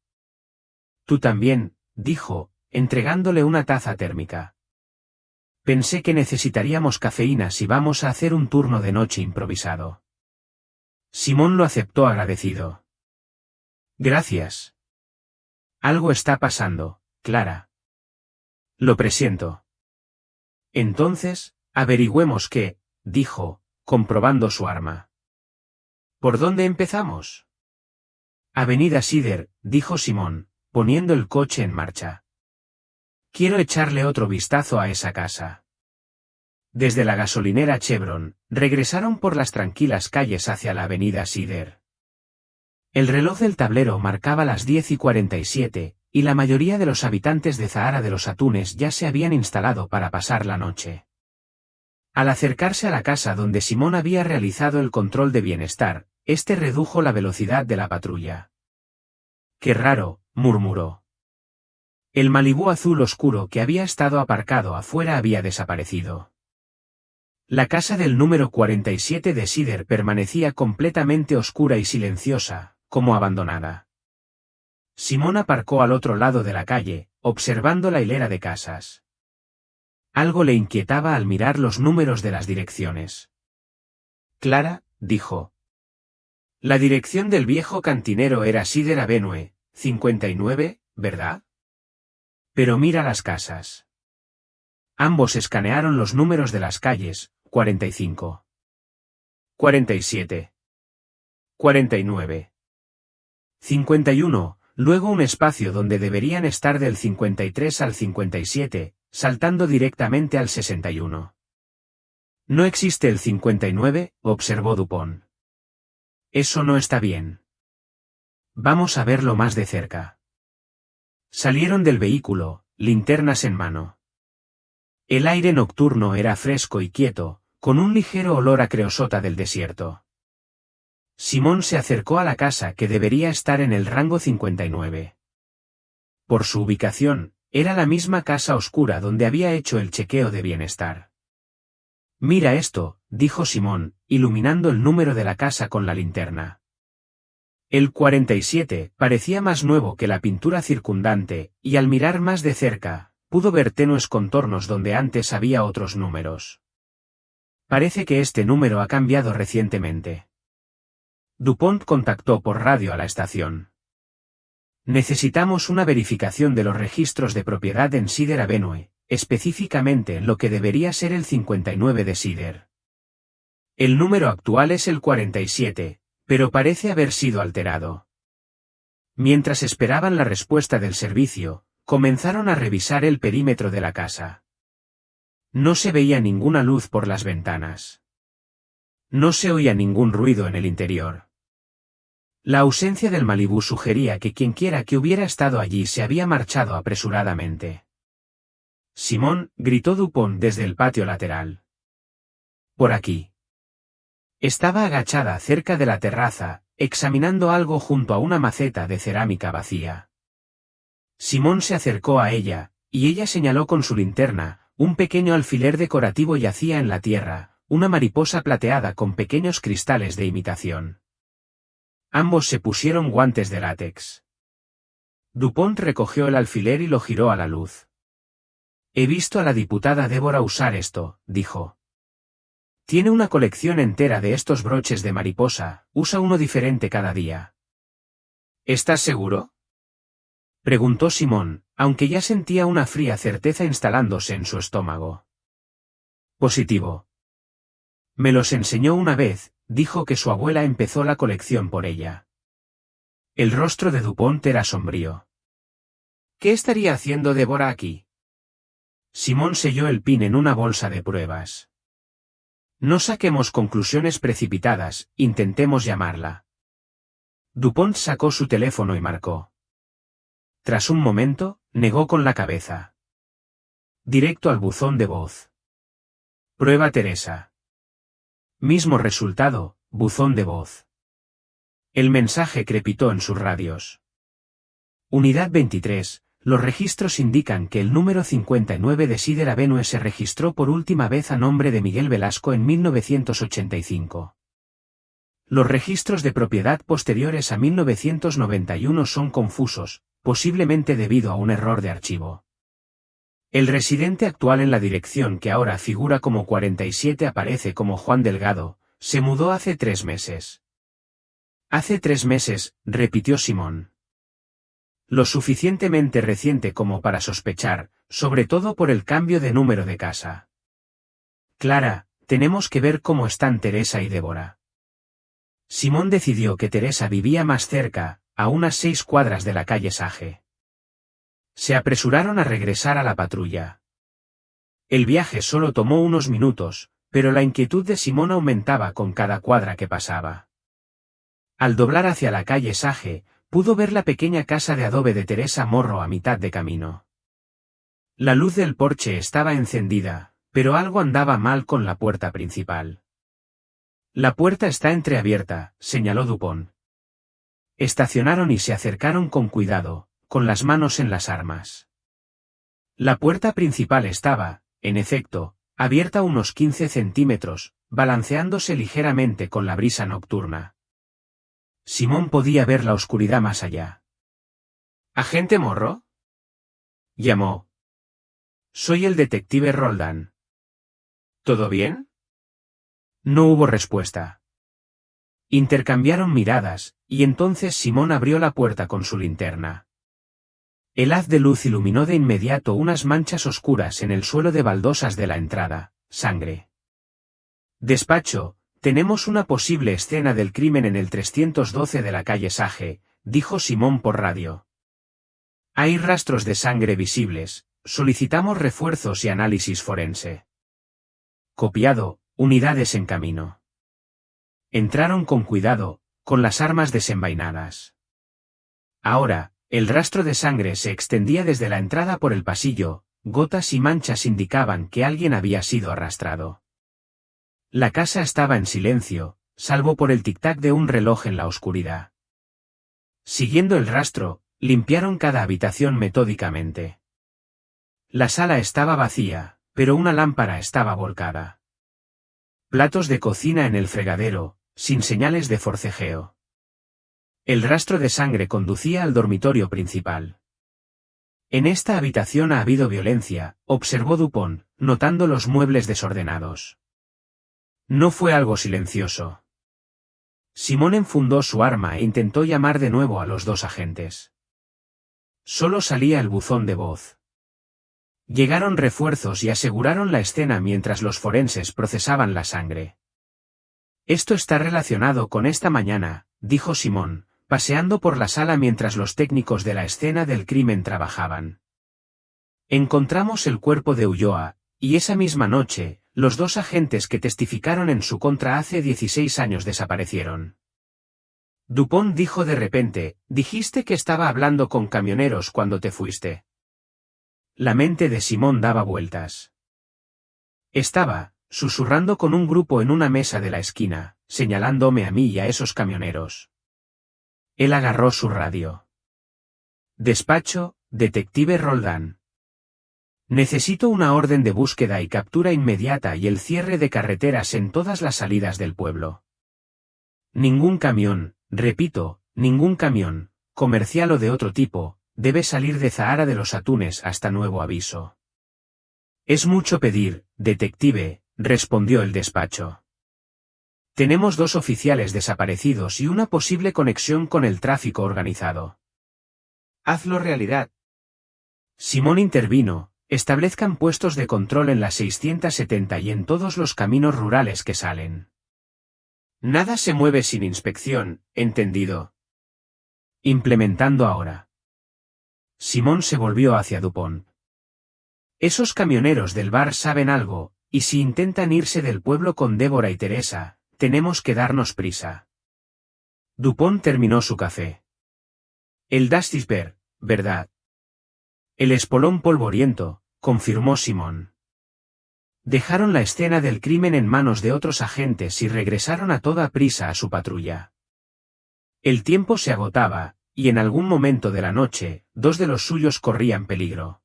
Tú también, dijo, entregándole una taza térmica. Pensé que necesitaríamos cafeína si vamos a hacer un turno de noche improvisado. Simón lo aceptó agradecido. Gracias. Algo está pasando, Clara. Lo presiento. Entonces, averigüemos qué, dijo, comprobando su arma. ¿Por dónde empezamos? Avenida Cedar, dijo Simón, poniendo el coche en marcha. Quiero echarle otro vistazo a esa casa. Desde la gasolinera Chevron, regresaron por las tranquilas calles hacia la avenida Cedar. El reloj del tablero marcaba las 10:47, y la mayoría de los habitantes de Zahara de los Atunes ya se habían instalado para pasar la noche. Al acercarse a la casa donde Simón había realizado el control de bienestar, este redujo la velocidad de la patrulla. «Qué raro», murmuró. El Malibú azul oscuro que había estado aparcado afuera había desaparecido. La casa del número 47 de Cedar permanecía completamente oscura y silenciosa, como abandonada. Simón aparcó al otro lado de la calle, observando la hilera de casas. Algo le inquietaba al mirar los números de las direcciones. Clara, dijo. La dirección del viejo cantinero era Cedar Avenue, 59, ¿verdad? Pero mira las casas. Ambos escanearon los números de las calles, 45. 47. 49. 51, luego un espacio donde deberían estar del 53 al 57, saltando directamente al 61. No existe el 59, observó Dupont. Eso no está bien. Vamos a verlo más de cerca. Salieron del vehículo, linternas en mano. El aire nocturno era fresco y quieto, con un ligero olor a creosota del desierto. Simón se acercó a la casa que debería estar en el rango 59. Por su ubicación, era la misma casa oscura donde había hecho el chequeo de bienestar. Mira esto, dijo Simón, iluminando el número de la casa con la linterna. El 47 parecía más nuevo que la pintura circundante, y al mirar más de cerca, pudo ver tenues contornos donde antes había otros números. Parece que este número ha cambiado recientemente. Dupont contactó por radio a la estación. Necesitamos una verificación de los registros de propiedad en Cedar Avenue, específicamente en lo que debería ser el 59 de Cedar. El número actual es el 47, pero parece haber sido alterado. Mientras esperaban la respuesta del servicio, comenzaron a revisar el perímetro de la casa. No se veía ninguna luz por las ventanas. No se oía ningún ruido en el interior. La ausencia del Malibú sugería que quienquiera que hubiera estado allí se había marchado apresuradamente. Simón, gritó Dupont desde el patio lateral. Por aquí. Estaba agachada cerca de la terraza, examinando algo junto a una maceta de cerámica vacía. Simón se acercó a ella, y ella señaló con su linterna. Un pequeño alfiler decorativo yacía en la tierra, una mariposa plateada con pequeños cristales de imitación. Ambos se pusieron guantes de látex. Dupont recogió el alfiler y lo giró a la luz. He visto a la diputada Débora usar esto, dijo. Tiene una colección entera de estos broches de mariposa, usa uno diferente cada día. ¿Estás seguro? Preguntó Simón, aunque ya sentía una fría certeza instalándose en su estómago. Positivo. Me los enseñó una vez, dijo que su abuela empezó la colección por ella. El rostro de Dupont era sombrío. ¿Qué estaría haciendo Débora aquí? Simón selló el pin en una bolsa de pruebas. No saquemos conclusiones precipitadas, intentemos llamarla. Dupont sacó su teléfono y marcó. Tras un momento, negó con la cabeza. Directo al buzón de voz. Prueba Teresa. Mismo resultado, buzón de voz. El mensaje crepitó en sus radios. Unidad 23. Los registros indican que el número 59 de Sider Avenue se registró por última vez a nombre de Miguel Velasco en 1985. Los registros de propiedad posteriores a 1991 son confusos, posiblemente debido a un error de archivo. El residente actual en la dirección que ahora figura como 47 aparece como Juan Delgado, se mudó hace 3 meses. Hace 3 meses, repitió Simón. Lo suficientemente reciente como para sospechar, sobre todo por el cambio de número de casa. Clara, tenemos que ver cómo están Teresa y Débora. Simón decidió que Teresa vivía más cerca, a unas 6 cuadras de la calle Sage. Se apresuraron a regresar a la patrulla. El viaje solo tomó unos minutos, pero la inquietud de Simón aumentaba con cada cuadra que pasaba. Al doblar hacia la calle Sage, pudo ver la pequeña casa de adobe de Teresa Morro a mitad de camino. La luz del porche estaba encendida, pero algo andaba mal con la puerta principal. La puerta está entreabierta, señaló Dupont. Estacionaron y se acercaron con cuidado, con las manos en las armas. La puerta principal estaba, en efecto, abierta unos 15 centímetros, balanceándose ligeramente con la brisa nocturna. Simón podía ver la oscuridad más allá. ¿Agente Morro? Llamó. Soy el detective Roldán. ¿Todo bien? No hubo respuesta. Intercambiaron miradas, y entonces Simón abrió la puerta con su linterna. El haz de luz iluminó de inmediato unas manchas oscuras en el suelo de baldosas de la entrada, sangre. Despacho. Tenemos una posible escena del crimen en el 312 de la calle Sage, dijo Simón por radio. Hay rastros de sangre visibles, solicitamos refuerzos y análisis forense. Copiado, unidades en camino. Entraron con cuidado, con las armas desenvainadas. Ahora, el rastro de sangre se extendía desde la entrada por el pasillo, gotas y manchas indicaban que alguien había sido arrastrado. La casa estaba en silencio, salvo por el tic-tac de un reloj en la oscuridad. Siguiendo el rastro, limpiaron cada habitación metódicamente. La sala estaba vacía, pero una lámpara estaba volcada. Platos de cocina en el fregadero, sin señales de forcejeo. El rastro de sangre conducía al dormitorio principal. En esta habitación ha habido violencia, observó Dupont, notando los muebles desordenados. No fue algo silencioso. Simón enfundó su arma e intentó llamar de nuevo a los 2 agentes. Solo salía el buzón de voz. Llegaron refuerzos y aseguraron la escena mientras los forenses procesaban la sangre. Esto está relacionado con esta mañana, dijo Simón, paseando por la sala mientras los técnicos de la escena del crimen trabajaban. Encontramos el cuerpo de Ulloa, y esa misma noche, los 2 agentes que testificaron en su contra hace 16 años desaparecieron. Dupont dijo de repente, dijiste que estaba hablando con camioneros cuando te fuiste. La mente de Simón daba vueltas. Estaba, susurrando con un grupo en una mesa de la esquina, señalándome a mí y a esos camioneros. Él agarró su radio. Despacho, detective Roldán. Necesito una orden de búsqueda y captura inmediata y el cierre de carreteras en todas las salidas del pueblo. Ningún camión, repito, ningún camión, comercial o de otro tipo, debe salir de Zahara de los Atunes hasta nuevo aviso. Es mucho pedir, detective, respondió el despacho. Tenemos 2 oficiales desaparecidos y una posible conexión con el tráfico organizado. Hazlo realidad. Simón intervino. Establezcan puestos de control en las 670 y en todos los caminos rurales que salen. Nada se mueve sin inspección, ¿entendido? Implementando ahora. Simón se volvió hacia Dupont. Esos camioneros del bar saben algo, y si intentan irse del pueblo con Débora y Teresa, tenemos que darnos prisa. Dupont terminó su café. El Dastisberg, ¿verdad? El espolón polvoriento, confirmó Simón. Dejaron la escena del crimen en manos de otros agentes y regresaron a toda prisa a su patrulla. El tiempo se agotaba, y en algún momento de la noche, 2 de los suyos corrían peligro.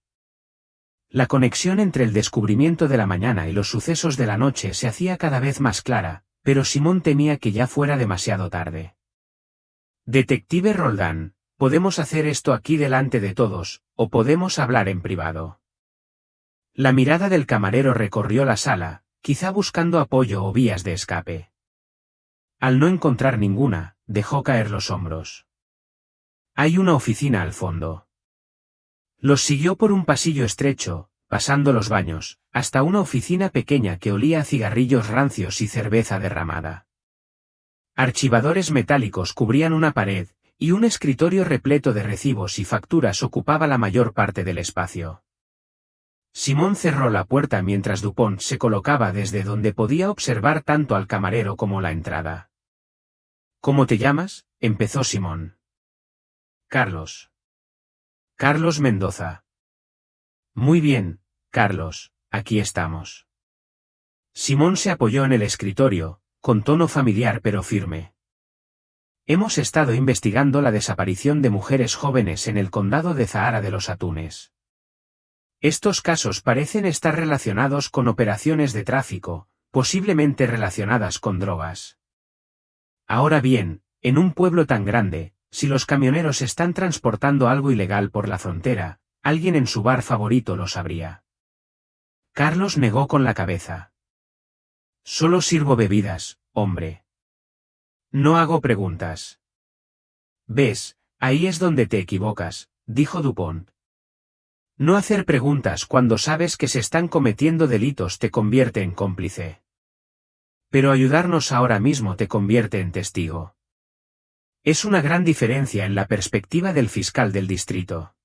La conexión entre el descubrimiento de la mañana y los sucesos de la noche se hacía cada vez más clara, pero Simón temía que ya fuera demasiado tarde. Detective Roldán, podemos hacer esto aquí delante de todos, o podemos hablar en privado. La mirada del camarero recorrió la sala, quizá buscando apoyo o vías de escape. Al no encontrar ninguna, dejó caer los hombros. Hay una oficina al fondo. Los siguió por un pasillo estrecho, pasando los baños, hasta una oficina pequeña que olía a cigarrillos rancios y cerveza derramada. Archivadores metálicos cubrían una pared, y un escritorio repleto de recibos y facturas ocupaba la mayor parte del espacio. Simón cerró la puerta mientras Dupont se colocaba desde donde podía observar tanto al camarero como la entrada. ¿Cómo te llamas?, empezó Simón. Carlos. Carlos Mendoza. Muy bien, Carlos, aquí estamos. Simón se apoyó en el escritorio, con tono familiar pero firme. Hemos estado investigando la desaparición de mujeres jóvenes en el condado de Zahara de los Atunes. Estos casos parecen estar relacionados con operaciones de tráfico, posiblemente relacionadas con drogas. Ahora bien, en un pueblo tan grande, si los camioneros están transportando algo ilegal por la frontera, alguien en su bar favorito lo sabría. Carlos negó con la cabeza. Solo sirvo bebidas, hombre. No hago preguntas. Ves, ahí es donde te equivocas, dijo Dupont. No hacer preguntas cuando sabes que se están cometiendo delitos te convierte en cómplice. Pero ayudarnos ahora mismo te convierte en testigo. Es una gran diferencia en la perspectiva del fiscal del distrito.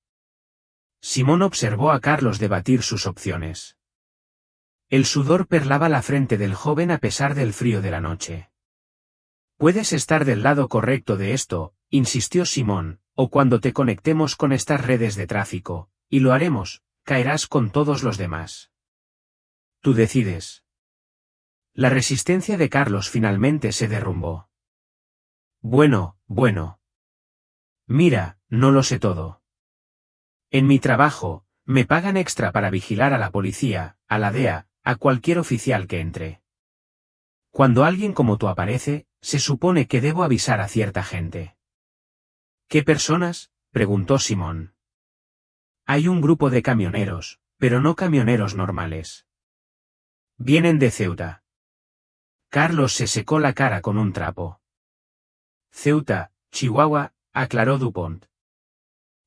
Simón observó a Carlos debatir sus opciones. El sudor perlaba la frente del joven a pesar del frío de la noche. Puedes estar del lado correcto de esto, insistió Simón, o cuando te conectemos con estas redes de tráfico, y lo haremos, caerás con todos los demás. Tú decides. La resistencia de Carlos finalmente se derrumbó. Bueno. Mira, no lo sé todo. En mi trabajo, me pagan extra para vigilar a la policía, a la DEA, a cualquier oficial que entre. Cuando alguien como tú aparece, se supone que debo avisar a cierta gente. ¿Qué personas?, preguntó Simón. Hay un grupo de camioneros, pero no camioneros normales. Vienen de Ceuta. Carlos se secó la cara con un trapo. Ceuta, Chihuahua, aclaró Dupont.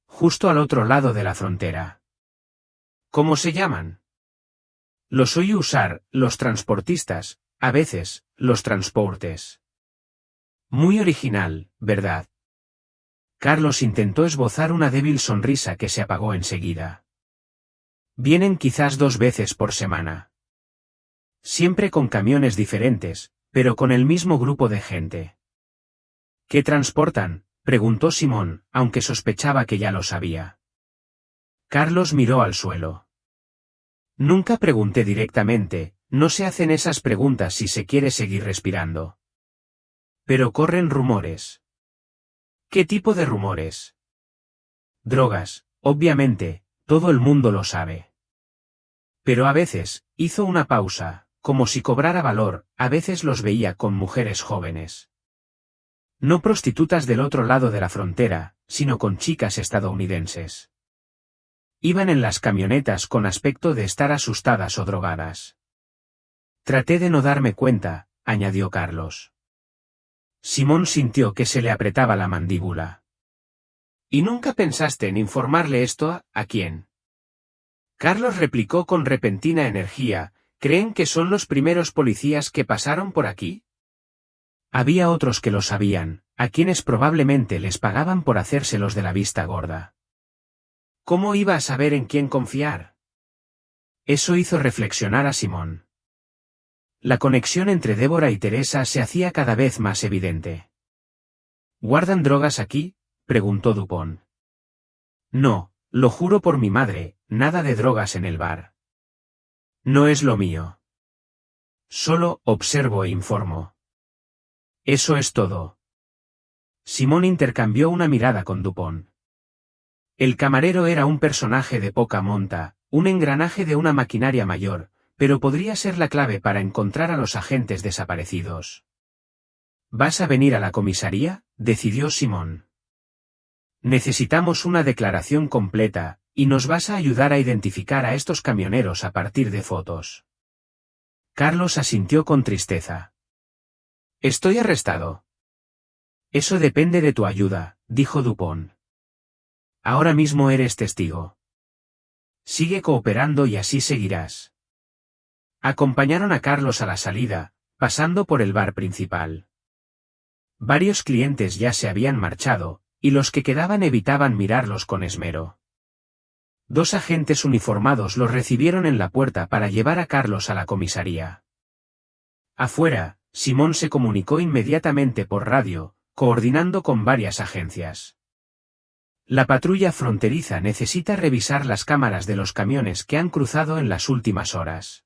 Justo al otro lado de la frontera. ¿Cómo se llaman? Los oí usar, los transportistas, a veces, los transportes. Muy original, ¿verdad? Carlos intentó esbozar una débil sonrisa que se apagó enseguida. Vienen quizás 2 veces por semana. Siempre con camiones diferentes, pero con el mismo grupo de gente. ¿Qué transportan?, preguntó Simón, aunque sospechaba que ya lo sabía. Carlos miró al suelo. Nunca pregunté directamente, no se hacen esas preguntas si se quiere seguir respirando. Pero corren rumores. ¿Qué tipo de rumores? Drogas, obviamente, todo el mundo lo sabe. Pero a veces, hizo una pausa, como si cobrara valor, a veces los veía con mujeres jóvenes. No prostitutas del otro lado de la frontera, sino con chicas estadounidenses. Iban en las camionetas con aspecto de estar asustadas o drogadas. Traté de no darme cuenta, añadió Carlos. Simón sintió que se le apretaba la mandíbula. ¿Y nunca pensaste en informarle esto a quién? Carlos replicó con repentina energía, ¿creen que son los primeros policías que pasaron por aquí? Había otros que lo sabían, a quienes probablemente les pagaban por hacérselos de la vista gorda. ¿Cómo iba a saber en quién confiar? Eso hizo reflexionar a Simón. La conexión entre Débora y Teresa se hacía cada vez más evidente. ¿Guardan drogas aquí?, preguntó Dupont. No, lo juro por mi madre, nada de drogas en el bar. No es lo mío. Solo observo e informo. Eso es todo. Simón intercambió una mirada con Dupont. El camarero era un personaje de poca monta, un engranaje de una maquinaria mayor, pero podría ser la clave para encontrar a los agentes desaparecidos. ¿Vas a venir a la comisaría?, decidió Simón. Necesitamos una declaración completa, y nos vas a ayudar a identificar a estos camioneros a partir de fotos. Carlos asintió con tristeza. Estoy arrestado. Eso depende de tu ayuda, dijo Dupont. Ahora mismo eres testigo. Sigue cooperando y así seguirás. Acompañaron a Carlos a la salida, pasando por el bar principal. Varios clientes ya se habían marchado, y los que quedaban evitaban mirarlos con esmero. Dos agentes uniformados los recibieron en la puerta para llevar a Carlos a la comisaría. Afuera, Simón se comunicó inmediatamente por radio, coordinando con varias agencias. La patrulla fronteriza necesita revisar las cámaras de los camiones que han cruzado en las últimas horas.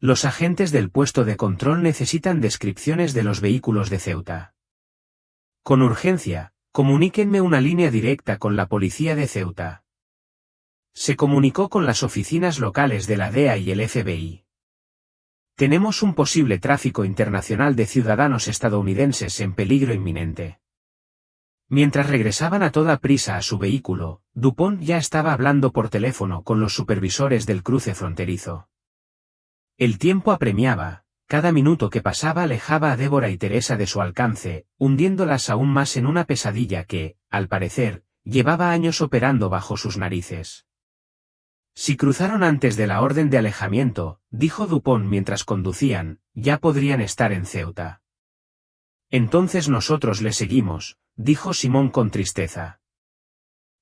Los agentes del puesto de control necesitan descripciones de los vehículos de Ceuta. Con urgencia, comuníquenme una línea directa con la policía de Ceuta. Se comunicó con las oficinas locales de la DEA y el FBI. Tenemos un posible tráfico internacional de ciudadanos estadounidenses en peligro inminente. Mientras regresaban a toda prisa a su vehículo, Dupont ya estaba hablando por teléfono con los supervisores del cruce fronterizo. El tiempo apremiaba, cada minuto que pasaba alejaba a Débora y Teresa de su alcance, hundiéndolas aún más en una pesadilla que, al parecer, llevaba años operando bajo sus narices. Si cruzaron antes de la orden de alejamiento, dijo Dupont mientras conducían, ya podrían estar en Ceuta. Entonces nosotros le seguimos, dijo Simón con tristeza.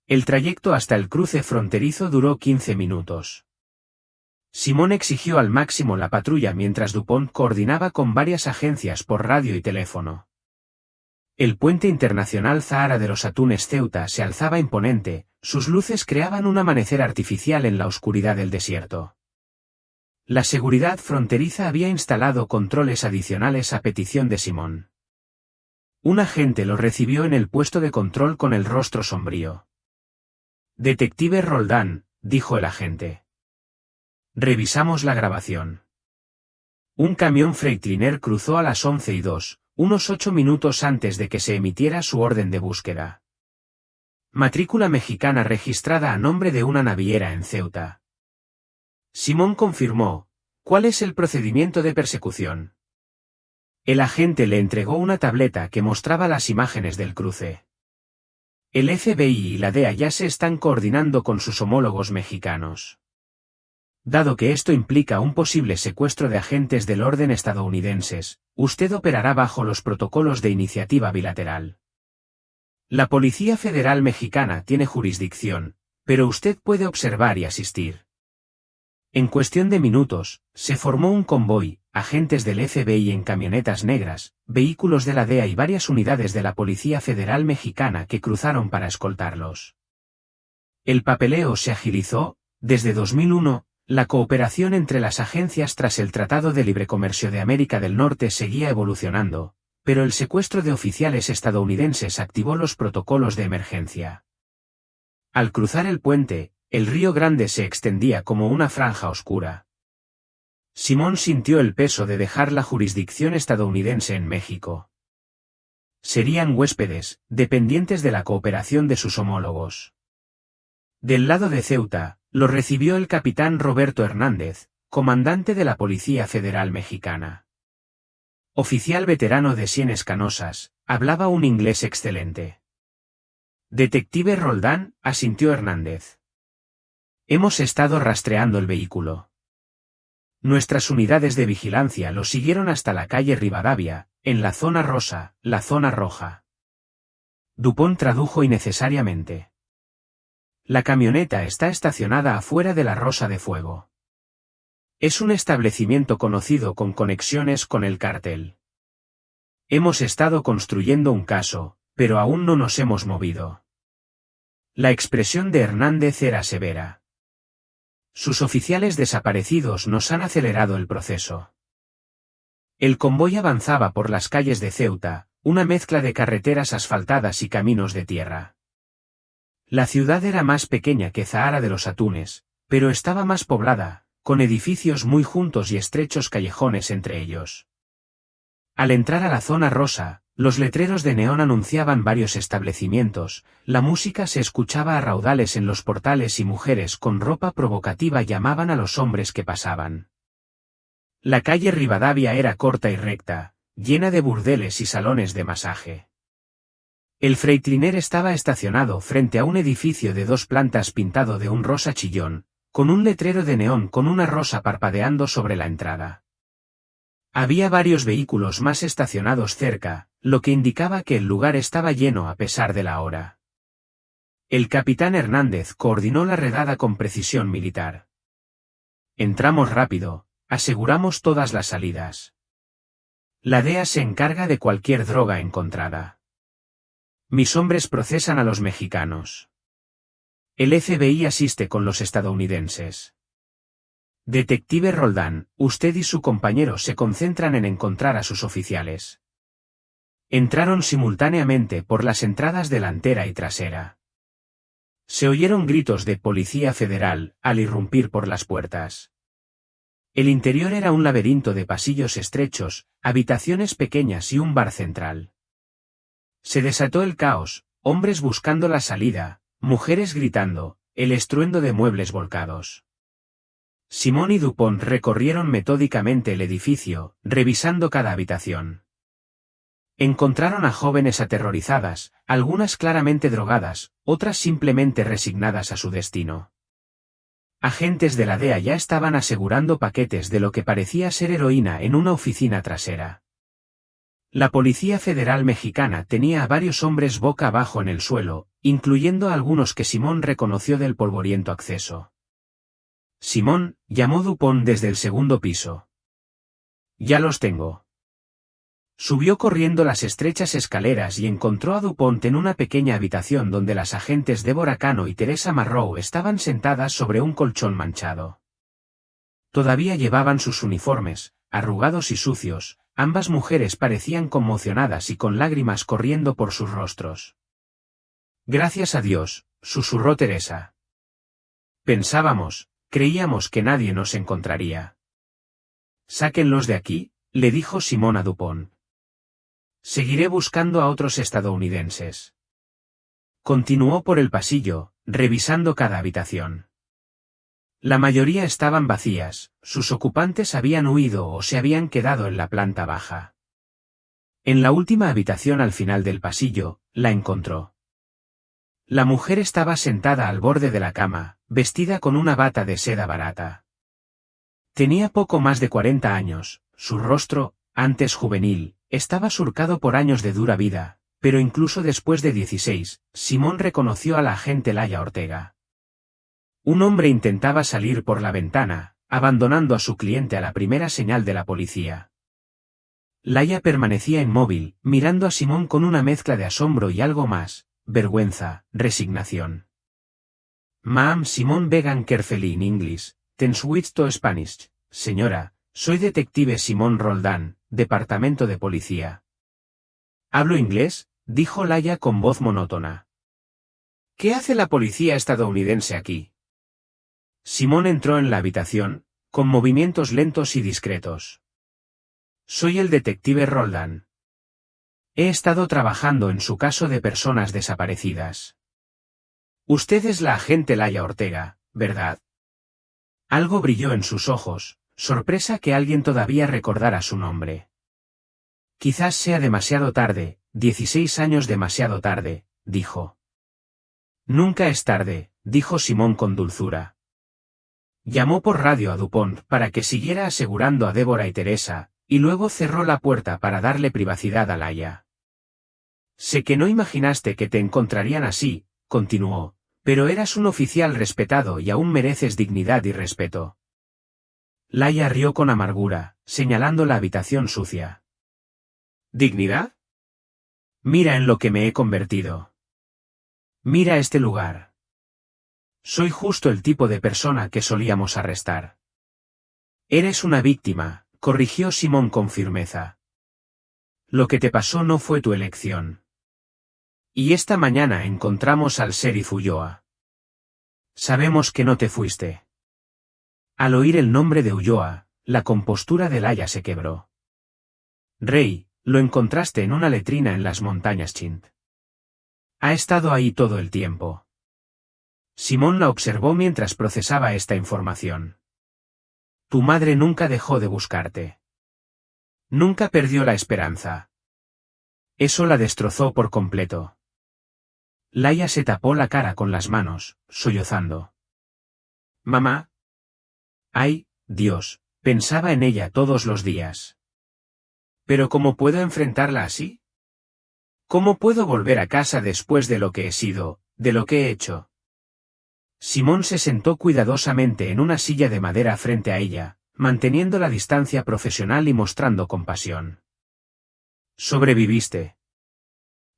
El trayecto hasta el cruce fronterizo duró 15 minutos. Simón exigió al máximo la patrulla mientras Dupont coordinaba con varias agencias por radio y teléfono. El puente internacional Zahara de los Atunes Ceuta se alzaba imponente, sus luces creaban un amanecer artificial en la oscuridad del desierto. La seguridad fronteriza había instalado controles adicionales a petición de Simón. Un agente lo recibió en el puesto de control con el rostro sombrío. Detective Roldán, dijo el agente. Revisamos la grabación. Un camión Freightliner cruzó a las 11:02, unos 8 minutos antes de que se emitiera su orden de búsqueda. Matrícula mexicana registrada a nombre de una naviera en Ceuta. Simón confirmó. ¿Cuál es el procedimiento de persecución? El agente le entregó una tableta que mostraba las imágenes del cruce. El FBI y la DEA ya se están coordinando con sus homólogos mexicanos. Dado que esto implica un posible secuestro de agentes del orden estadounidenses, usted operará bajo los protocolos de iniciativa bilateral. La Policía Federal Mexicana tiene jurisdicción, pero usted puede observar y asistir. En cuestión de minutos, se formó un convoy, agentes del FBI en camionetas negras, vehículos de la DEA y varias unidades de la Policía Federal Mexicana que cruzaron para escoltarlos. El papeleo se agilizó. Desde 2001, la cooperación entre las agencias tras el Tratado de Libre Comercio de América del Norte seguía evolucionando, pero el secuestro de oficiales estadounidenses activó los protocolos de emergencia. Al cruzar el puente, el Río Grande se extendía como una franja oscura. Simón sintió el peso de dejar la jurisdicción estadounidense en México. Serían huéspedes, dependientes de la cooperación de sus homólogos. Del lado de Ceuta, lo recibió el capitán Roberto Hernández, comandante de la Policía Federal Mexicana. Oficial veterano de Sienes Canosas, hablaba un inglés excelente. Detective Roldán, asintió Hernández. Hemos estado rastreando el vehículo. Nuestras unidades de vigilancia lo siguieron hasta la calle Rivadavia, en la zona rosa, la zona roja. Dupont tradujo innecesariamente. La camioneta está estacionada afuera de la Rosa de Fuego. Es un establecimiento conocido con conexiones con el cártel. Hemos estado construyendo un caso, pero aún no nos hemos movido. La expresión de Hernández era severa. Sus oficiales desaparecidos nos han acelerado el proceso. El convoy avanzaba por las calles de Ceuta, una mezcla de carreteras asfaltadas y caminos de tierra. La ciudad era más pequeña que Zahara de los Atunes, pero estaba más poblada, con edificios muy juntos y estrechos callejones entre ellos. Al entrar a la zona rosa, los letreros de neón anunciaban varios establecimientos, la música se escuchaba a raudales en los portales y mujeres con ropa provocativa llamaban a los hombres que pasaban. La calle Rivadavia era corta y recta, llena de burdeles y salones de masaje. El Freightliner estaba estacionado frente a un edificio de 2 plantas pintado de un rosa chillón, con un letrero de neón con una rosa parpadeando sobre la entrada. Había varios vehículos más estacionados cerca, lo que indicaba que el lugar estaba lleno a pesar de la hora. El capitán Hernández coordinó la redada con precisión militar. Entramos rápido, aseguramos todas las salidas. La DEA se encarga de cualquier droga encontrada. Mis hombres procesan a los mexicanos. El FBI asiste con los estadounidenses. Detective Roldán, usted y su compañero se concentran en encontrar a sus oficiales. Entraron simultáneamente por las entradas delantera y trasera. Se oyeron gritos de Policía Federal al irrumpir por las puertas. El interior era un laberinto de pasillos estrechos, habitaciones pequeñas y un bar central. Se desató el caos, hombres buscando la salida, mujeres gritando, el estruendo de muebles volcados. Simón y Dupont recorrieron metódicamente el edificio, revisando cada habitación. Encontraron a jóvenes aterrorizadas, algunas claramente drogadas, otras simplemente resignadas a su destino. Agentes de la DEA ya estaban asegurando paquetes de lo que parecía ser heroína en una oficina trasera. La Policía Federal Mexicana tenía a varios hombres boca abajo en el suelo, incluyendo a algunos que Simón reconoció del polvoriento acceso. Simón, llamó Dupont desde el segundo piso. Ya los tengo. Subió corriendo las estrechas escaleras y encontró a Dupont en una pequeña habitación donde las agentes Deborah Cano y Teresa Marrow estaban sentadas sobre un colchón manchado. Todavía llevaban sus uniformes, arrugados y sucios, ambas mujeres parecían conmocionadas y con lágrimas corriendo por sus rostros. Gracias a Dios, susurró Teresa. Creíamos que nadie nos encontraría. Sáquenlos de aquí, le dijo Simón a Dupont. Seguiré buscando a otros estadounidenses. Continuó por el pasillo, revisando cada habitación. La mayoría estaban vacías, sus ocupantes habían huido o se habían quedado en la planta baja. En la última habitación al final del pasillo, la encontró. La mujer estaba sentada al borde de la cama, vestida con una bata de seda barata. Tenía poco más de 40 años, su rostro, antes juvenil, estaba surcado por años de dura vida, pero incluso después de 16, Simón reconoció a la agente Laya Ortega. Un hombre intentaba salir por la ventana, abandonando a su cliente a la primera señal de la policía. Laya permanecía inmóvil, mirando a Simón con una mezcla de asombro y algo más, vergüenza, resignación. Ma'am Simón began carefully in English, then switched to Spanish. Señora, soy detective Simón Roldán, departamento de policía. Hablo inglés, dijo Laia con voz monótona. ¿Qué hace la policía estadounidense aquí? Simón entró en la habitación, con movimientos lentos y discretos. Soy el detective Roldán. He estado trabajando en su caso de personas desaparecidas. Usted es la agente Laia Ortega, ¿verdad? Algo brilló en sus ojos, sorpresa que alguien todavía recordara su nombre. Quizás sea demasiado tarde, 16 años demasiado tarde, dijo. Nunca es tarde, dijo Simón con dulzura. Llamó por radio a Dupont para que siguiera asegurando a Débora y Teresa, y luego cerró la puerta para darle privacidad a Laia. Sé que no imaginaste que te encontrarían así, continuó, pero eras un oficial respetado y aún mereces dignidad y respeto. Laia rió con amargura, señalando la habitación sucia. ¿Dignidad? Mira en lo que me he convertido. Mira este lugar. Soy justo el tipo de persona que solíamos arrestar. Eres una víctima, corrigió Simón con firmeza. Lo que te pasó no fue tu elección. Y esta mañana encontramos al sheriff Ulloa. Sabemos que no te fuiste. Al oír el nombre de Ulloa, la compostura de Laia se quebró. Rey, lo encontraste en una letrina en las montañas Chint. Ha estado ahí todo el tiempo. Simón la observó mientras procesaba esta información. Tu madre nunca dejó de buscarte. Nunca perdió la esperanza. Eso la destrozó por completo. Laia se tapó la cara con las manos, sollozando. Mamá. Ay, Dios, pensaba en ella todos los días. ¿Pero cómo puedo enfrentarla así? ¿Cómo puedo volver a casa después de lo que he sido, de lo que he hecho? Simón se sentó cuidadosamente en una silla de madera frente a ella, manteniendo la distancia profesional y mostrando compasión. Sobreviviste.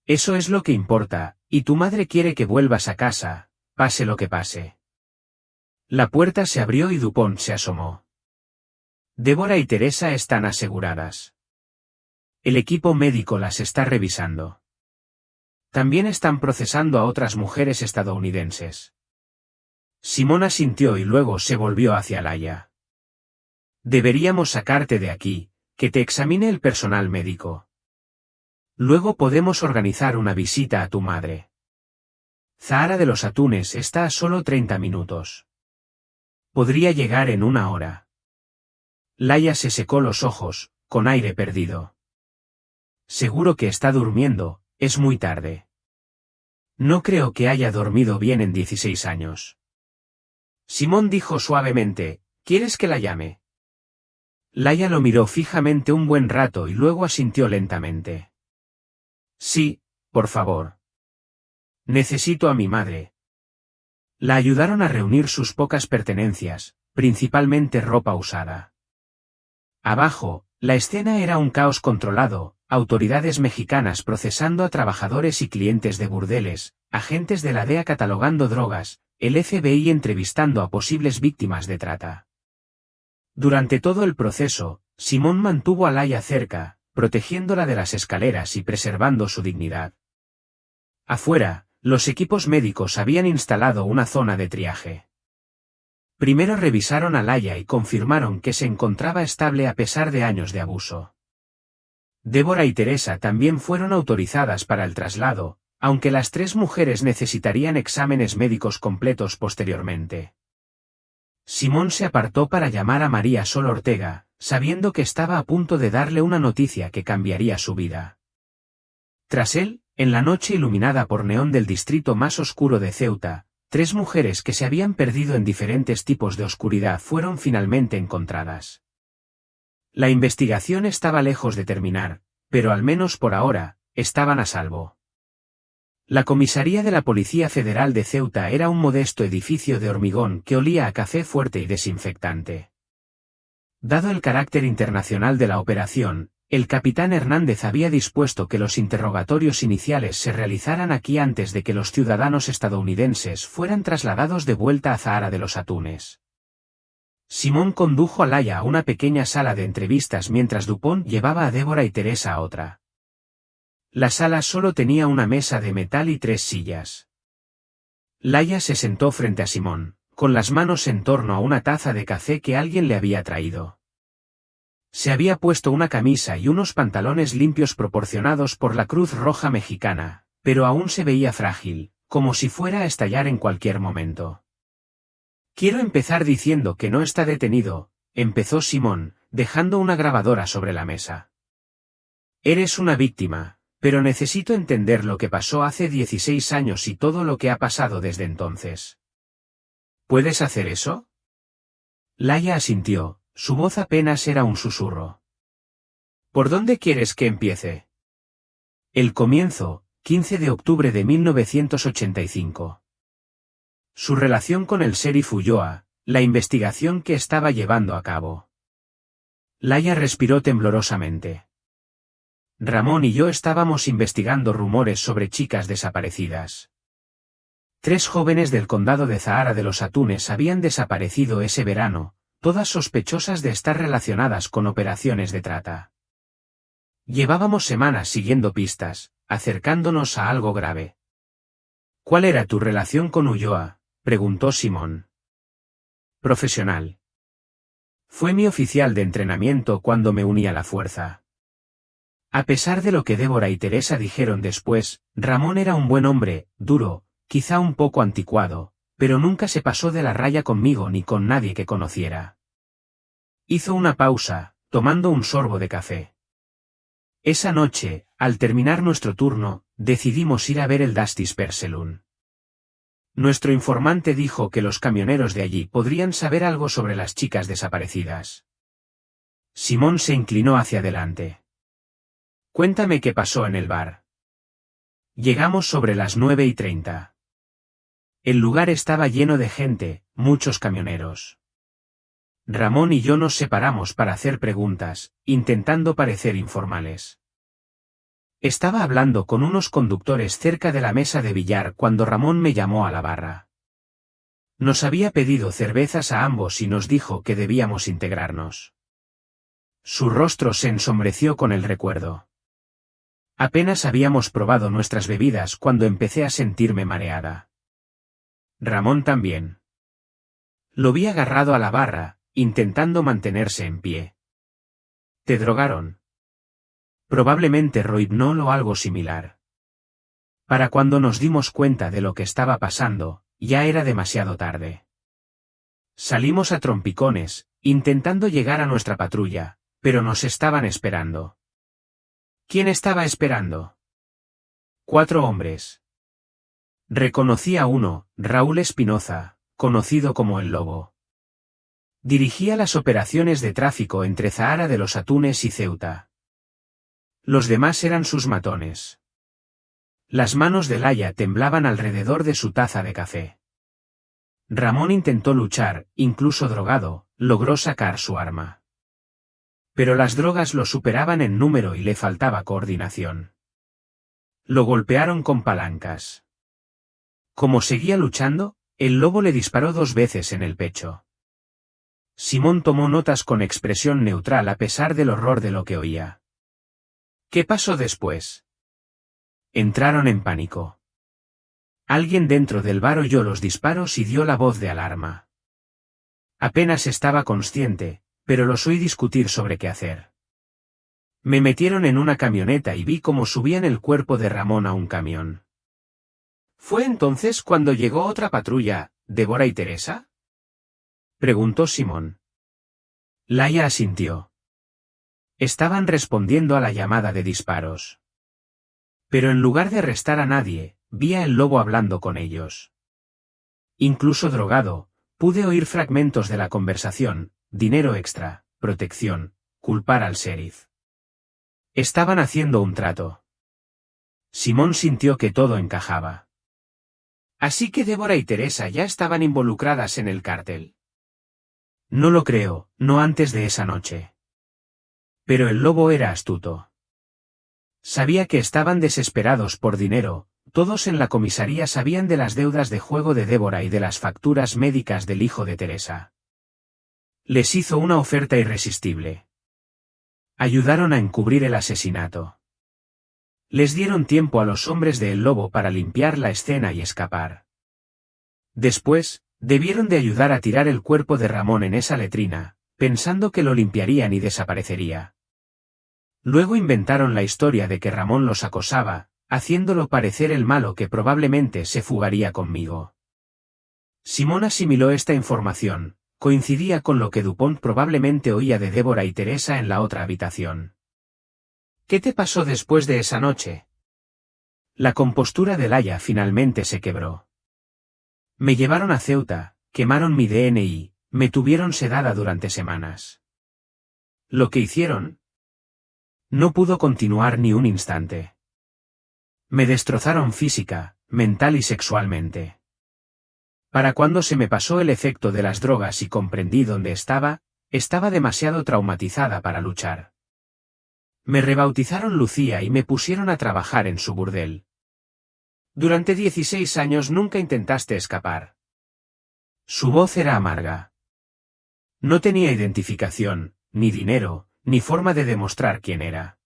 Eso es lo que importa, y tu madre quiere que vuelvas a casa, pase lo que pase. La puerta se abrió y Dupont se asomó. Débora y Teresa están aseguradas. El equipo médico las está revisando. También están procesando a otras mujeres estadounidenses. Simón asintió y luego se volvió hacia Laia. Deberíamos sacarte de aquí, que te examine el personal médico. Luego podemos organizar una visita a tu madre. Zahara de los Atunes está a solo 30 minutos. Podría llegar en una hora. Laia se secó los ojos, con aire perdido. Seguro que está durmiendo, es muy tarde. No creo que haya dormido bien en 16 años. Simón dijo suavemente, ¿quieres que la llame? Laia lo miró fijamente un buen rato y luego asintió lentamente. Sí, por favor. Necesito a mi madre. La ayudaron a reunir sus pocas pertenencias, principalmente ropa usada. Abajo, la escena era un caos controlado, autoridades mexicanas procesando a trabajadores y clientes de burdeles, agentes de la DEA catalogando drogas, el FBI entrevistando a posibles víctimas de trata. Durante todo el proceso, Simón mantuvo a Laia cerca, protegiéndola de las escaleras y preservando su dignidad. Afuera, los equipos médicos habían instalado una zona de triaje. Primero revisaron a Laia y confirmaron que se encontraba estable a pesar de años de abuso. Débora y Teresa también fueron autorizadas para el traslado, aunque las tres mujeres necesitarían exámenes médicos completos posteriormente. Simón se apartó para llamar a María Sol Ortega, sabiendo que estaba a punto de darle una noticia que cambiaría su vida. Tras él, en la noche iluminada por neón del distrito más oscuro de Ceuta, tres mujeres que se habían perdido en diferentes tipos de oscuridad fueron finalmente encontradas. La investigación estaba lejos de terminar, pero al menos por ahora, estaban a salvo. La comisaría de la Policía Federal de Ceuta era un modesto edificio de hormigón que olía a café fuerte y desinfectante. Dado el carácter internacional de la operación, el capitán Hernández había dispuesto que los interrogatorios iniciales se realizaran aquí antes de que los ciudadanos estadounidenses fueran trasladados de vuelta a Zahara de los Atunes. Simón condujo a Laia a una pequeña sala de entrevistas mientras Dupont llevaba a Débora y Teresa a otra. La sala solo tenía una mesa de metal y 3 sillas. Laia se sentó frente a Simón, con las manos en torno a una taza de café que alguien le había traído. Se había puesto una camisa y unos pantalones limpios proporcionados por la Cruz Roja Mexicana, pero aún se veía frágil, como si fuera a estallar en cualquier momento. Quiero empezar diciendo que no está detenido, empezó Simón, dejando una grabadora sobre la mesa. Eres una víctima, pero necesito entender lo que pasó hace 16 años y todo lo que ha pasado desde entonces. ¿Puedes hacer eso? Laia asintió, su voz apenas era un susurro. ¿Por dónde quieres que empiece? El comienzo, 15 de octubre de 1985. Su relación con el sheriff Ulloa, la investigación que estaba llevando a cabo. Laia respiró temblorosamente. Ramón y yo estábamos investigando rumores sobre chicas desaparecidas. 3 jóvenes del condado de Zahara de los Atunes habían desaparecido ese verano, todas sospechosas de estar relacionadas con operaciones de trata. Llevábamos semanas siguiendo pistas, acercándonos a algo grave. ¿Cuál era tu relación con Ulloa?, preguntó Simón. Profesional. Fue mi oficial de entrenamiento cuando me uní a la fuerza. A pesar de lo que Débora y Teresa dijeron después, Ramón era un buen hombre, duro, quizá un poco anticuado, pero nunca se pasó de la raya conmigo ni con nadie que conociera. Hizo una pausa, tomando un sorbo de café. Esa noche, al terminar nuestro turno, decidimos ir a ver el Dusty Per Saloon. Nuestro informante dijo que los camioneros de allí podrían saber algo sobre las chicas desaparecidas. Simón se inclinó hacia adelante. Cuéntame qué pasó en el bar. Llegamos sobre las 9:30. El lugar estaba lleno de gente, muchos camioneros. Ramón y yo nos separamos para hacer preguntas, intentando parecer informales. Estaba hablando con unos conductores cerca de la mesa de billar cuando Ramón me llamó a la barra. Nos había pedido cervezas a ambos y nos dijo que debíamos integrarnos. Su rostro se ensombreció con el recuerdo. Apenas habíamos probado nuestras bebidas cuando empecé a sentirme mareada. Ramón también. Lo vi agarrado a la barra, intentando mantenerse en pie. ¿Te drogaron? Probablemente rohypnol o algo similar. Para cuando nos dimos cuenta de lo que estaba pasando, ya era demasiado tarde. Salimos a trompicones, intentando llegar a nuestra patrulla, pero nos estaban esperando. ¿Quién estaba esperando? 4 hombres. Reconocí a uno, Raúl Espinoza, conocido como el Lobo. Dirigía las operaciones de tráfico entre Zahara de los Atunes y Ceuta. Los demás eran sus matones. Las manos de Laia temblaban alrededor de su taza de café. Ramón intentó luchar, incluso drogado, logró sacar su arma. Pero las drogas lo superaban en número y le faltaba coordinación. Lo golpearon con palancas. Como seguía luchando, el Lobo le disparó 2 veces en el pecho. Simón tomó notas con expresión neutral a pesar del horror de lo que oía. ¿Qué pasó después? Entraron en pánico. Alguien dentro del bar oyó los disparos y dio la voz de alarma. Apenas estaba consciente, pero los oí discutir sobre qué hacer. Me metieron en una camioneta y vi cómo subían el cuerpo de Ramón a un camión. ¿Fue entonces cuando llegó otra patrulla, Débora y Teresa?, preguntó Simón. Laia asintió. Estaban respondiendo a la llamada de disparos. Pero en lugar de arrestar a nadie, vi a el Lobo hablando con ellos. Incluso drogado, pude oír fragmentos de la conversación: dinero extra, protección, culpar al sheriff. Estaban haciendo un trato. Simón sintió que todo encajaba. Así que Débora y Teresa ya estaban involucradas en el cártel. No lo creo, no antes de esa noche. Pero el Lobo era astuto. Sabía que estaban desesperados por dinero, todos en la comisaría sabían de las deudas de juego de Débora y de las facturas médicas del hijo de Teresa. Les hizo una oferta irresistible. Ayudaron a encubrir el asesinato. Les dieron tiempo a los hombres de El Lobo para limpiar la escena y escapar. Después, debieron de ayudar a tirar el cuerpo de Ramón en esa letrina, pensando que lo limpiarían y desaparecería. Luego inventaron la historia de que Ramón los acosaba, haciéndolo parecer el malo que probablemente se fugaría conmigo. Simón asimiló esta información, coincidía con lo que Dupont probablemente oía de Débora y Teresa en la otra habitación. ¿Qué te pasó después de esa noche? La compostura de Laia finalmente se quebró. Me llevaron a Ceuta, quemaron mi DNI, me tuvieron sedada durante semanas. ¿Lo que hicieron? No pudo continuar ni un instante. Me destrozaron física, mental y sexualmente. Para cuando se me pasó el efecto de las drogas y comprendí dónde estaba demasiado traumatizada para luchar. Me rebautizaron Lucía y me pusieron a trabajar en su burdel. Durante 16 años nunca intentaste escapar. Su voz era amarga. No tenía identificación, ni dinero, ni forma de demostrar quién era.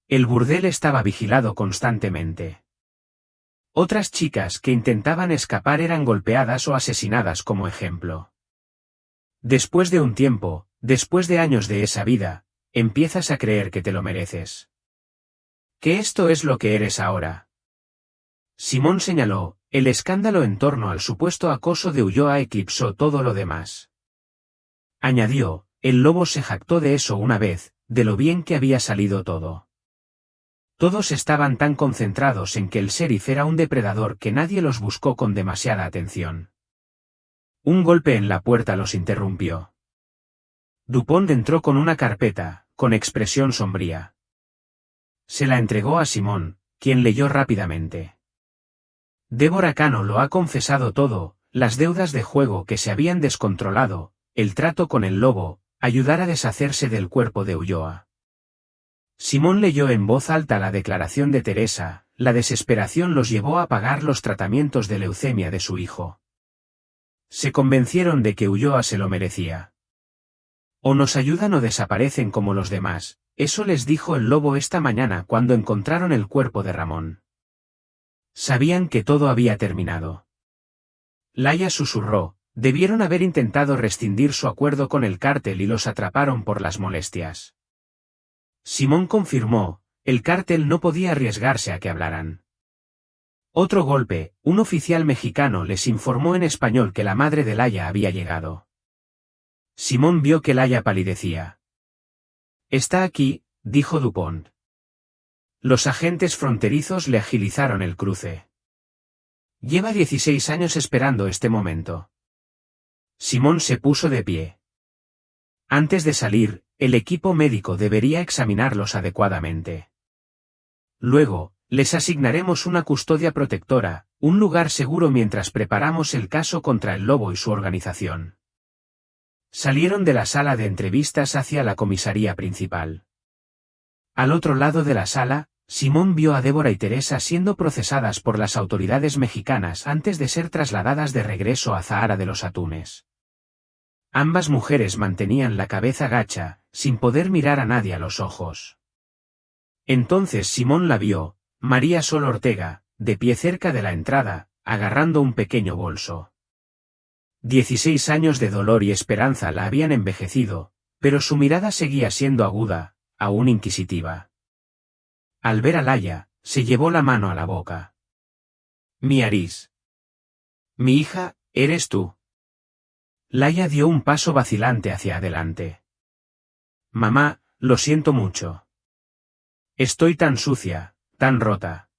El burdel estaba vigilado constantemente. Otras chicas que intentaban escapar eran golpeadas o asesinadas como ejemplo. Después de un tiempo, después de años de esa vida, empiezas a creer que te lo mereces. Que esto es lo que eres ahora. Simón señaló, el escándalo en torno al supuesto acoso de Ulloa eclipsó todo lo demás. Añadió, el Lobo se jactó de eso una vez, de lo bien que había salido todo. Todos estaban tan concentrados en que el sheriff era un depredador que nadie los buscó con demasiada atención. Un golpe en la puerta los interrumpió. Dupont entró con una carpeta, con expresión sombría. Se la entregó a Simón, quien leyó rápidamente. Débora Cano lo ha confesado todo, las deudas de juego que se habían descontrolado, el trato con el Lobo, ayudar a deshacerse del cuerpo de Ulloa. Simón leyó en voz alta la declaración de Teresa, la desesperación los llevó a pagar los tratamientos de leucemia de su hijo. Se convencieron de que Ulloa se lo merecía. O nos ayudan o desaparecen como los demás, eso les dijo el Lobo esta mañana cuando encontraron el cuerpo de Ramón. Sabían que todo había terminado. Laia susurró, debieron haber intentado rescindir su acuerdo con el cártel y los atraparon por las molestias. Simón confirmó, el cártel no podía arriesgarse a que hablaran. Otro golpe, un oficial mexicano les informó en español que la madre de Laia había llegado. Simón vio que Laia palidecía. Está aquí, dijo Dupont. Los agentes fronterizos le agilizaron el cruce. Lleva 16 años esperando este momento. Simón se puso de pie. Antes de salir, el equipo médico debería examinarlos adecuadamente. Luego, les asignaremos una custodia protectora, un lugar seguro mientras preparamos el caso contra el Lobo y su organización. Salieron de la sala de entrevistas hacia la comisaría principal. Al otro lado de la sala, Simón vio a Débora y Teresa siendo procesadas por las autoridades mexicanas antes de ser trasladadas de regreso a Zahara de los Atunes. Ambas mujeres mantenían la cabeza gacha, sin poder mirar a nadie a los ojos. Entonces Simón la vio, María Sol Ortega, de pie cerca de la entrada, agarrando un pequeño bolso. 16 años de dolor y esperanza la habían envejecido, pero su mirada seguía siendo aguda, aún inquisitiva. Al ver a Laia, se llevó la mano a la boca. Mi Aris. Mi hija, eres tú. Laia dio un paso vacilante hacia adelante. Mamá, lo siento mucho. Estoy tan sucia, tan rota.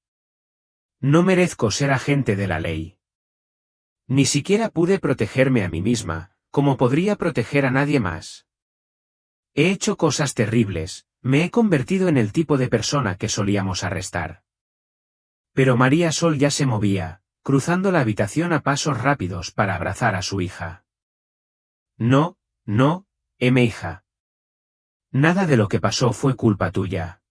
No merezco ser agente de la ley. Ni siquiera pude protegerme a mí misma, como podría proteger a nadie más. He hecho cosas terribles, me he convertido en el tipo de persona que solíamos arrestar. Pero María Sol ya se movía, cruzando la habitación a pasos rápidos para abrazar a su hija. No, no, mi hija. Nada de lo que pasó fue culpa tuya.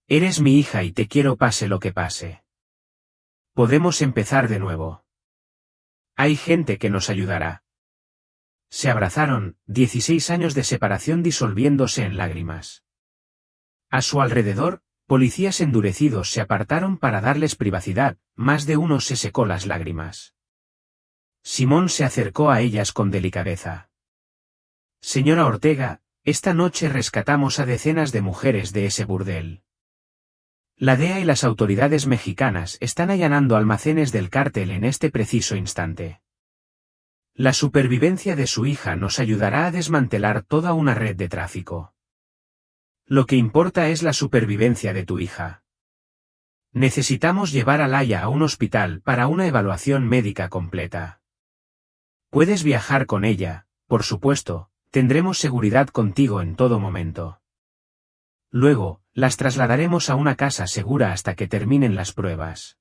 Eres mi hija y te quiero pase lo que pase. Podemos empezar de nuevo. Hay gente que nos ayudará. Se abrazaron, 16 años de separación disolviéndose en lágrimas. A su alrededor, Policías endurecidos se apartaron para darles privacidad, más de uno se secó las lágrimas. Simón se acercó a ellas con delicadeza. Señora Ortega, esta noche rescatamos a decenas de mujeres de ese burdel. La DEA y las autoridades mexicanas están allanando almacenes del cártel en este preciso instante. La supervivencia de su hija nos ayudará a desmantelar toda una red de tráfico. Lo que importa es la supervivencia de tu hija. Necesitamos llevar a Laia a un hospital para una evaluación médica completa. Puedes viajar con ella, por supuesto, tendremos seguridad contigo en todo momento. Luego, las trasladaremos a una casa segura hasta que terminen las pruebas.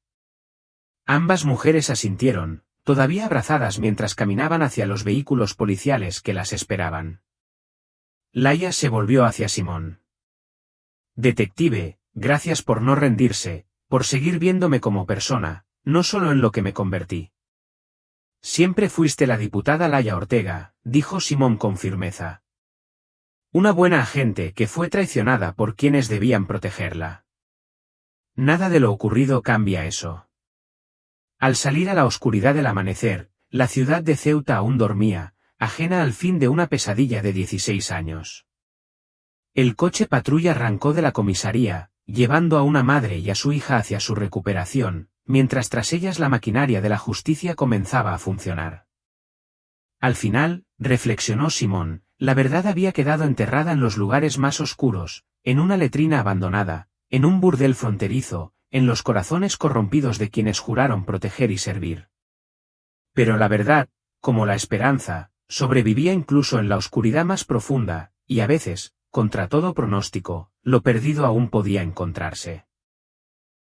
Ambas mujeres asintieron, todavía abrazadas mientras caminaban hacia los vehículos policiales que las esperaban. Laia se volvió hacia Simón. Detective, gracias por no rendirse, por seguir viéndome como persona, no solo en lo que me convertí. Siempre fuiste la diputada Laia Ortega, dijo Simón con firmeza. Una buena agente que fue traicionada por quienes debían protegerla. Nada de lo ocurrido cambia eso. Al salir a la oscuridad del amanecer, la ciudad de Ceuta aún dormía, ajena al fin de una pesadilla de 16 años. El coche patrulla arrancó de la comisaría, llevando a una madre y a su hija hacia su recuperación, mientras tras ellas la maquinaria de la justicia comenzaba a funcionar. Al final, reflexionó Simón, la verdad había quedado enterrada en los lugares más oscuros, en una letrina abandonada, en un burdel fronterizo, en los corazones corrompidos de quienes juraron proteger y servir. Pero la verdad, como la esperanza, sobrevivía incluso en la oscuridad más profunda, y a veces, contra todo pronóstico, lo perdido aún podía encontrarse.